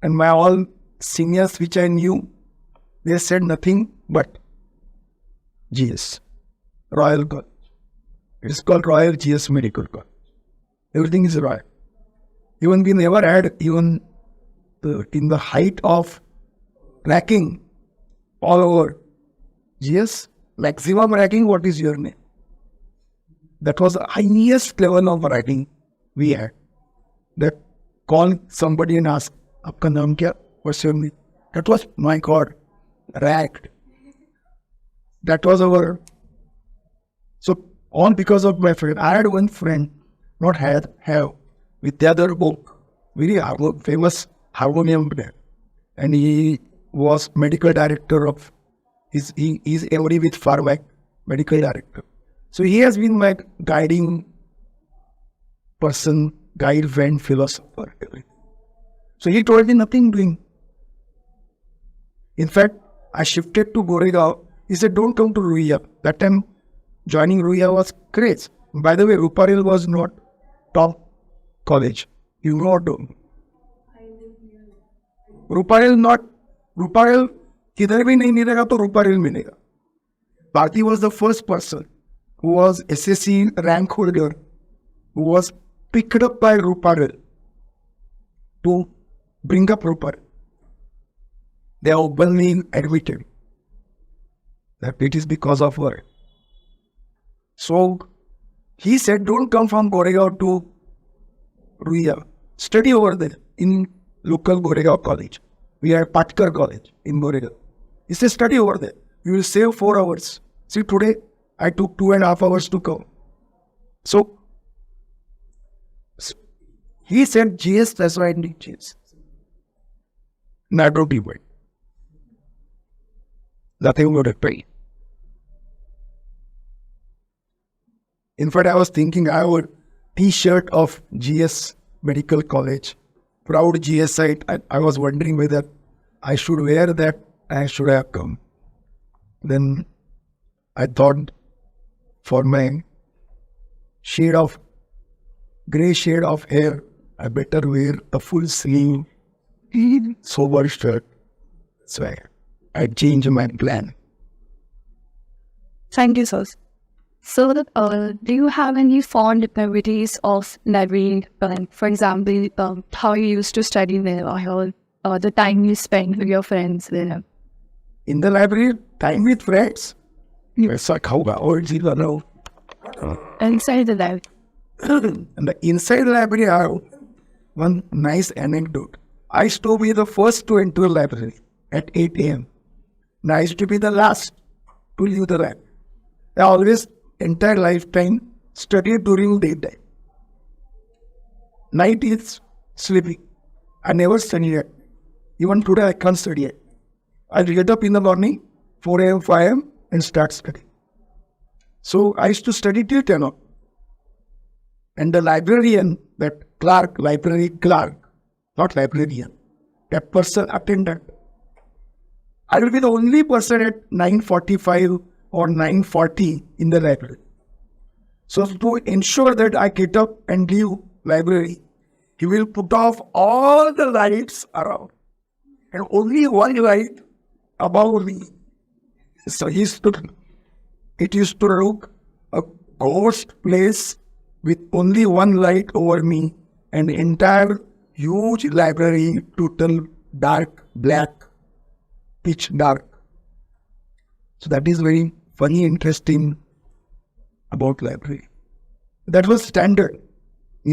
and my all seniors which I knew, they said nothing but GS, Royal College. It is called Royal GS Medical College. Everything is royal. Even we never had even in the height of ranking all over GS, maximum ranking, what is your name? That was the highest level of ranking we had. That call somebody and ask, Aapka naam kya? What's your name? That was, my God, ranked. That was our, so all because of my friend. I had one friend, not have, with the other book, very famous harmonium player. And he was medical director of, he is every with Farvac, medical director. So he has been my guiding person, guide, friend, philosopher, everything. So he told me nothing doing. In fact, I shifted to Goregaon. He said, don't come to Ruia. That time, joining Ruia was crazy. By the way, Ruparel was not top college. You know what? Ruparel किधर भी नहीं मिलेगा तो Ruparel मिलेगा. Bharti was the first person who was SSC rank holder who was picked up by Ruparel to bring up Ruparel. They are openly admitted that it is because of her. So he said, don't come from Goregaon to Ruia. Study over there in local Goregaon college. We have Patkar college in Goregaon. He said, study over there. You will save 4 hours. See, today I took 2.5 hours to come. So he said, GS, that's why I need GS. Narrow people. Nothing would have paid. In fact, I was thinking I would T-shirt of GS Medical College, proud GS site. I was wondering whether I should wear that. I should have come. Then I thought for my grey shade of hair, I better wear a full sleeve, sober shirt. So I changed my plan. Thank you, sir. So, do you have any fond memories of library? For example, how you used to study there, or the time you spent with your friends there? In the library, time with friends? Yes, I know. Inside the library. And the inside the library, I have one nice anecdote. I used to be the first to enter the library at 8 a.m. And I used to be the last to leave the library. I always, entire lifetime, studied during daytime. Night is sleeping. I never study it. Even today, I can't study it. I get up in the morning, 4 a.m., 5 a.m. and start studying. So I used to study till 10 o'clock. And the librarian, that clerk, library clerk, not librarian, that person attendant, I will be the only person at 9:45 or 9:40 in the library. So to ensure that I get up and leave library, he will put off all the lights around and only one light above me. So it used to look a ghost place with only one light over me and entire huge library total dark, black, pitch dark. So that is very funny, interesting about library. That was standard.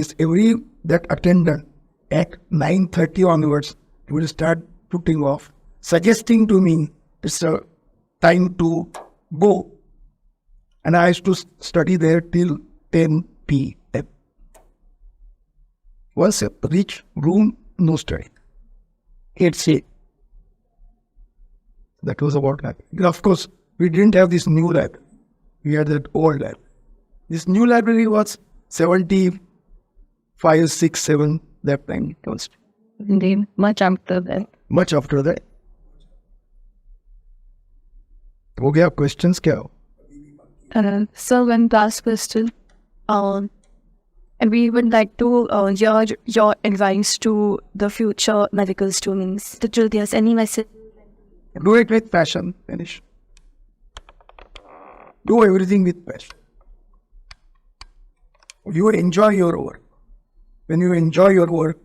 Is every that attendant at 9:30 onwards will start putting off, suggesting to me it's a time to go. And I used to study there till 10 p.m. Once I reach room, no study. It's it. That was about library. Of course, we didn't have this new library. We had that old library. This new library was 75, 6, 7 that time. It was Indeed, much after that. much after that. हो गया questions क्या हो? So one last question. And we would like to hear your advice to the future medical students. The truth is, any message? Do it with passion, finish. Do everything with passion. You enjoy your work. When you enjoy your work,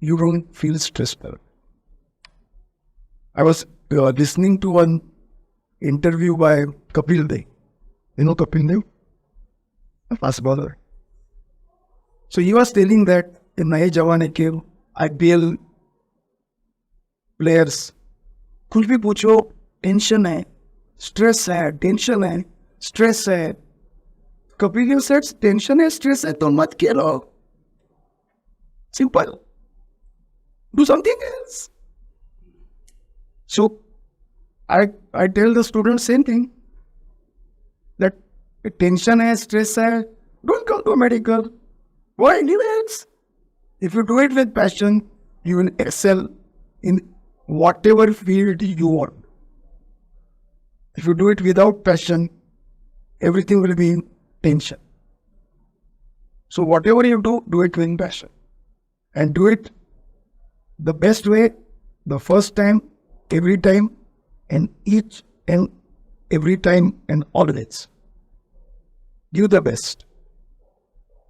you don't feel stressed out. I was listening to one interview by Kapil Dev. You know Kapil Dev? A fast bowler. So he was telling that in नए जमाने के IPL players कुछ भी पूछो tension है, stress है, tension है, stress है. कपिल देव सेड टेंशन है, स्ट्रेस है तो मत खेलो. Simple. Do something else. So I tell the students same thing. That tension hai, stress hai, don't come to medical. Go anywhere else. If you do it with passion, you will excel in whatever field you want. If you do it without passion, everything will be in tension. So whatever you do, do it with passion. And do it the best way, the first time, every time, and each and every time and always. Give the best.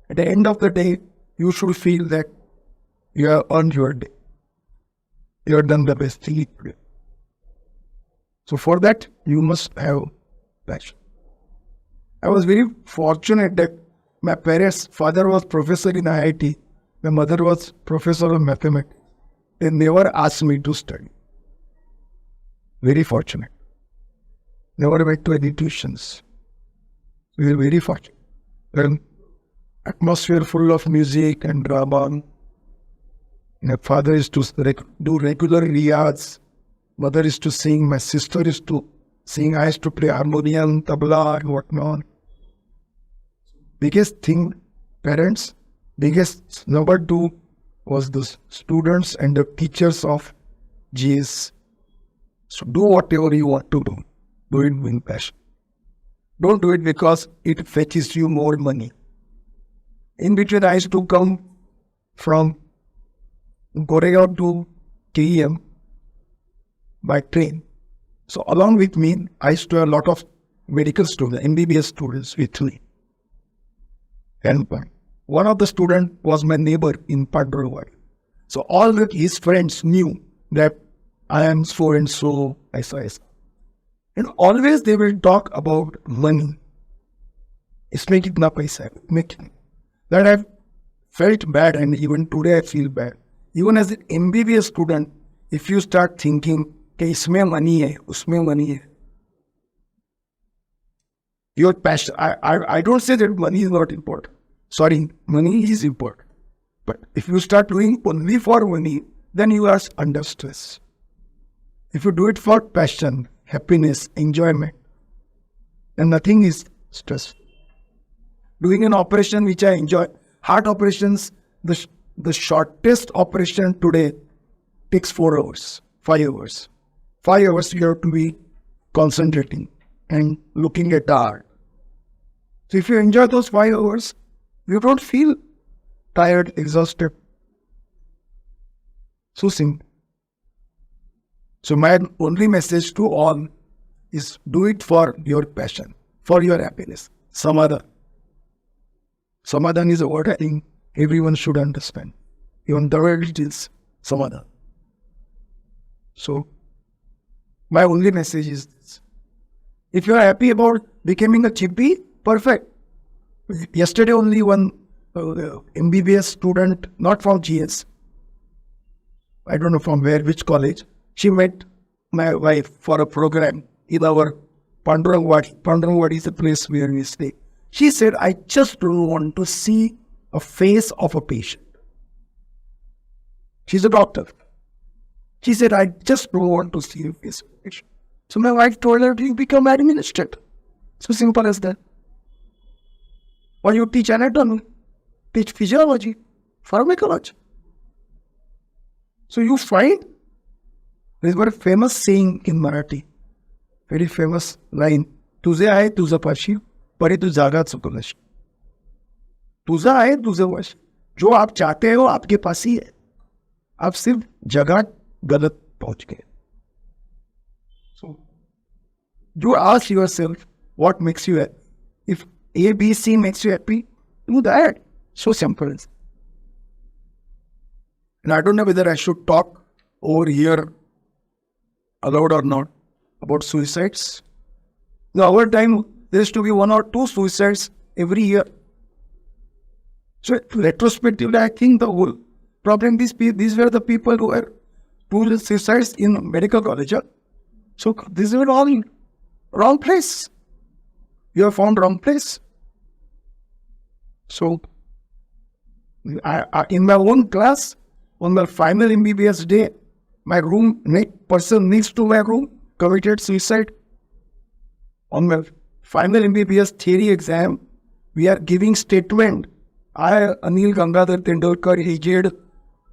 At the end of the day, you should feel that you have earned your day. You have done the best thing you could. So for that, you must have passion. I was very fortunate that my parents' father was professor in IIT. My mother was professor of mathematics. They never asked me to study. Very fortunate. Never went to any tuitions. We were very fortunate. An atmosphere full of music and drama. My father is to do regular riyaz. Mother is to sing. My sister is to sing. I used to play harmonium, tabla, and whatnot. Biggest thing, parents, biggest number two was the students and the teachers of GS. So do whatever you want to do. Do it with passion. Don't do it because it fetches you more money. In between, I used to come from Goregaon to KEM by train. So along with me, I used to have a lot of medical students, MBBS students with me. And one of the students was my neighbor in Padurwad. So all his friends knew that I am so and so, ऐसा. And always they will talk about money. इसमें कितना पैसा है, making. That I felt bad, and even today I feel bad. Even as an MBBS student, if you start thinking कि इसमें money है, उसमें money है, your passion. I don't say that money is not important. Sorry, money is important. But if you start doing only for money, then you are under stress. If you do it for passion, happiness, enjoyment, then nothing is stress. Doing an operation which I enjoy, heart operations, the shortest operation today takes 4 hours, 5 hours. 5 hours you have to be concentrating and looking at the art. So if you enjoy those 5 hours, you don't feel tired, exhausted. So simple. So my only message to all is do it for your passion, for your happiness. Samadhan. Samadhan is a word I think everyone should understand. Even the world is Samadhan. So my only message is this. If you are happy about becoming a chippy, perfect. Yesterday only one MBBS student, not from GS, I don't know from where, which college, she met my wife for a program in our Pandurangwadi. Pandurangwadi is a place where we stay. She said, I just don't want to see a face of a patient. She's a doctor. She said, I just don't want to see a face of a patient. So my wife told her to become administrator. So simple as that. Or you teach anatomy, teach physiology, pharmacology. So you find, there is a very famous saying in Marathi, very famous line, तुझे आहे तुझं पाशी, परी तू जागा चुकलशी. तुझा आहे तुझं पाशी. जो आप चाहते हो आपके पास ही है. आप सिर्फ जगह गलत पहुंच गए. So you ask yourself what makes you happy. If A, B, C makes you happy, do that. So simple. And I don't know whether I should talk over here aloud or not about suicides. In our time, there used to be 1 or 2 suicides every year. So retrospectively, I think the whole problem, these were the people who were doing suicides in medical college. So these were all wrong place. You have found wrong place. So I in my own class, on my final MBBS day, my person next to my room committed suicide. On my final MBBS theory exam, we are giving statement. I, ANIL Tendolkar, aged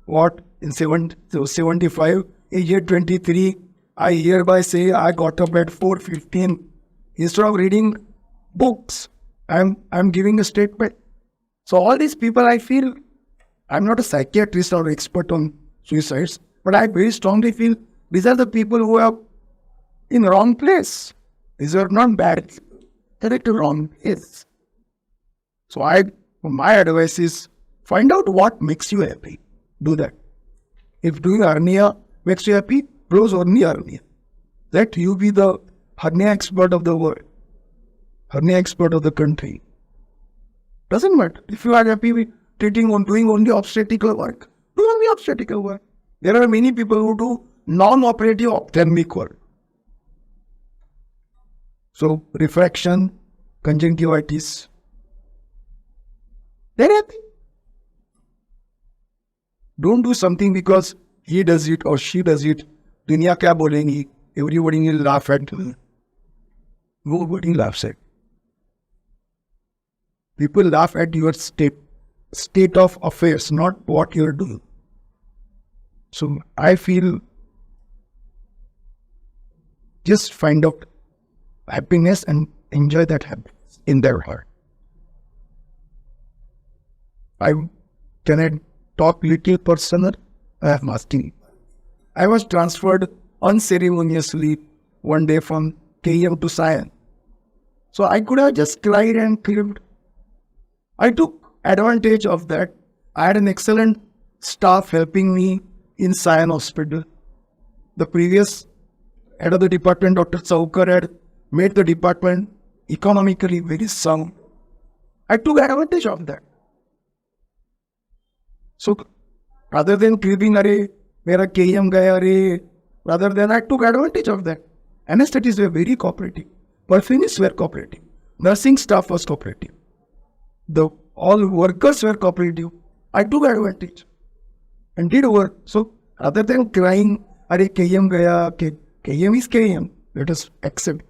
what in 75, aged 23. I hereby say I got up at 4:15. Instead of reading books, I'm giving a statement. So all these people, I feel, I'm not a psychiatrist or expert on suicides, but I very strongly feel these are the people who are in wrong place. These are not bad. They're at the wrong place. So my advice is find out what makes you happy. Do that. If doing hernia makes you happy, close only hernia. Let you be the hernia expert of the world, hernia expert of the country. Doesn't matter. If you are happy with doing only obstetrical work, do only obstetrical work. There are many people who do non-operative ophthalmic work. So refraction, conjunctivitis, they're happy. Don't do something because he does it or she does it. Dunya kya bolengi? Everybody will laugh at me. Nobody laughs at. People laugh at your state of affairs, not what you're doing. So I feel just find out happiness and enjoy that happiness in their heart. Can I talk little personal? I am asking. I was transferred unceremoniously one day from KM to Sion. So I could have just cried and clipped. I took advantage of that. I had an excellent staff helping me in Sion Hospital. The previous head of the department, Dr. Saukar, had made the department economically very sound. I took advantage of that. So rather than clipping, "Arey, mera KM gaya, arey," rather than I took advantage of that. Anesthetists were very cooperative. Perfumists were cooperative. Nursing staff was cooperative. All workers were cooperative. I took advantage and did work. So rather than crying, "Arey, KM gaya," KM is KM. Let us accept.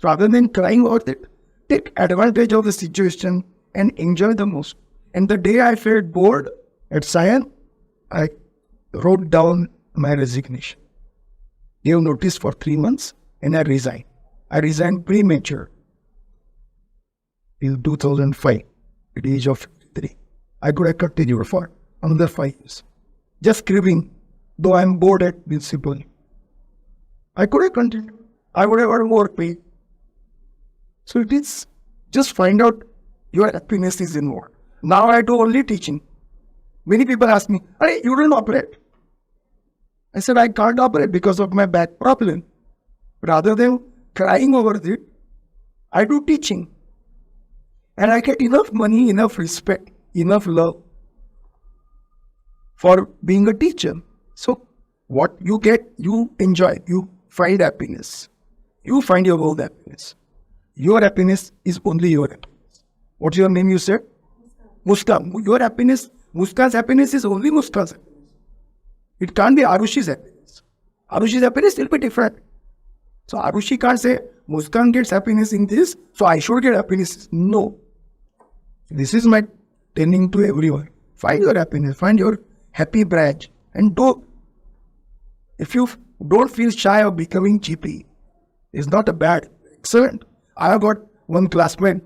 Rather than crying about it, take advantage of the situation and enjoy the most. And the day I felt bored at Sion, I wrote down my resignation. gave notice for 3 months, and I resigned. I resigned premature in 2005 at the age of 53. I could have continued for another 5 years. Just scribbling, though I'm bored at principal. I could have continued. I would have earned more pay. So it is just find out your happiness is involved. Now I do only teaching. Many people ask me, "Hey, you don't operate." I said, I can't operate because of my back problem. Rather than crying over it, I do teaching. And I get enough money, enough respect, enough love for being a teacher. So what you get, you enjoy, you find happiness. You find your own happiness. Your happiness is only your happiness. What's your name you said? Muskan. Your happiness, Muskan's happiness is only Muskan's happiness. It can't be Arushi's happiness. Arushi's happiness will be different. So Arushi can't say, Muskan gets happiness in this, so I should get happiness. No. This is my telling to everyone. Find your happiness, find your happy branch, and do. If you don't feel shy of becoming GP, it's not a bad. Excellent. I have got one classmate,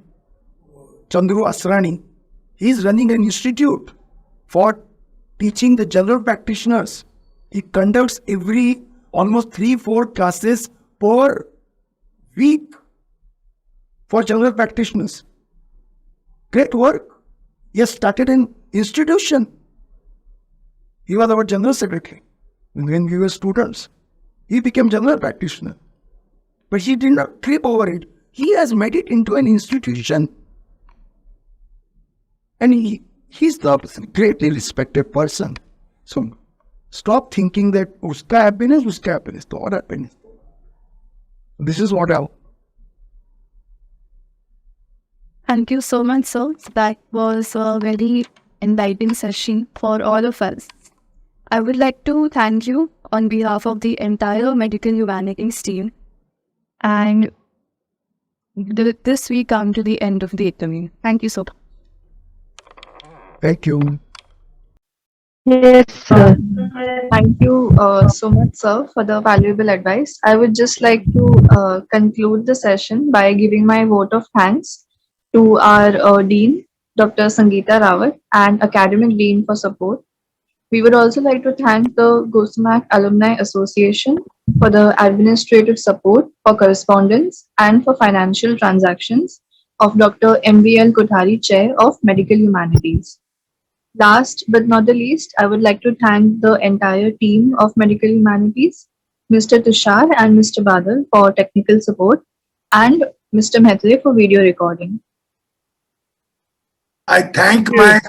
Chandru Asrani. He's running an institute for teaching the general practitioners. He conducts almost 3-4 classes per week for general practitioners. Great work. He has started an institution. He was our general secretary when we were students. He became general practitioner. But he did not trip over it. He has made it into an institution. And he's the greatly respected person. So stop thinking that uska happiness, to our happiness. This is what I. Thank you so much, sir. That was a very enlightening session for all of us. I would like to thank you on behalf of the entire medical humanities team. And this we come to the end of the interview. Thank you so much. Thank you. Yes, sir. Thank you so much, sir, for the valuable advice. I would just like to conclude the session by giving my vote of thanks to our Dean, Dr. Sangeeta Rawat, and Academic Dean for support. We would also like to thank the GOSUMAC Alumni Association for the administrative support for correspondence and for financial transactions of Dr. M.V.L.Kothari, Chair of Medical Humanities. Last but not the least, I would like to thank the entire team of Medical Humanities, Mr. Tushar and Mr. Badal for technical support, and Mr. Mehtre for video recording. I thank my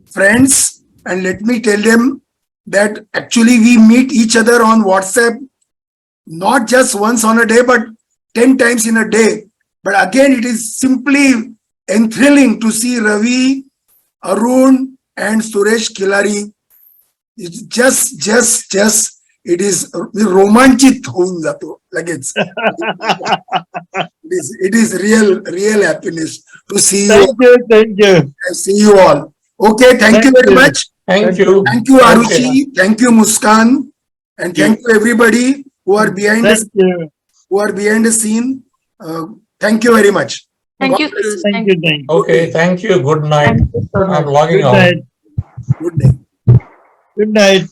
friends and let me tell them that actually we meet each other on WhatsApp, not just once on a day, but 10 times in a day. But again, it is simply enthralling to see Ravi, Arun, and Suresh Kilari. It's just it is romanchit houn jato लगेच. It is real happiness to see Thank you. see you all. Okay, thank you very much. Thank you. Thank you, Arushi. Thank you, Muskan, and thank you everybody who are behind the scene. Thank you very much. Thank you. Thank you. Okay, thank you. Good night. Thank you so much. I'm logging Good out. night. Good day. Good night.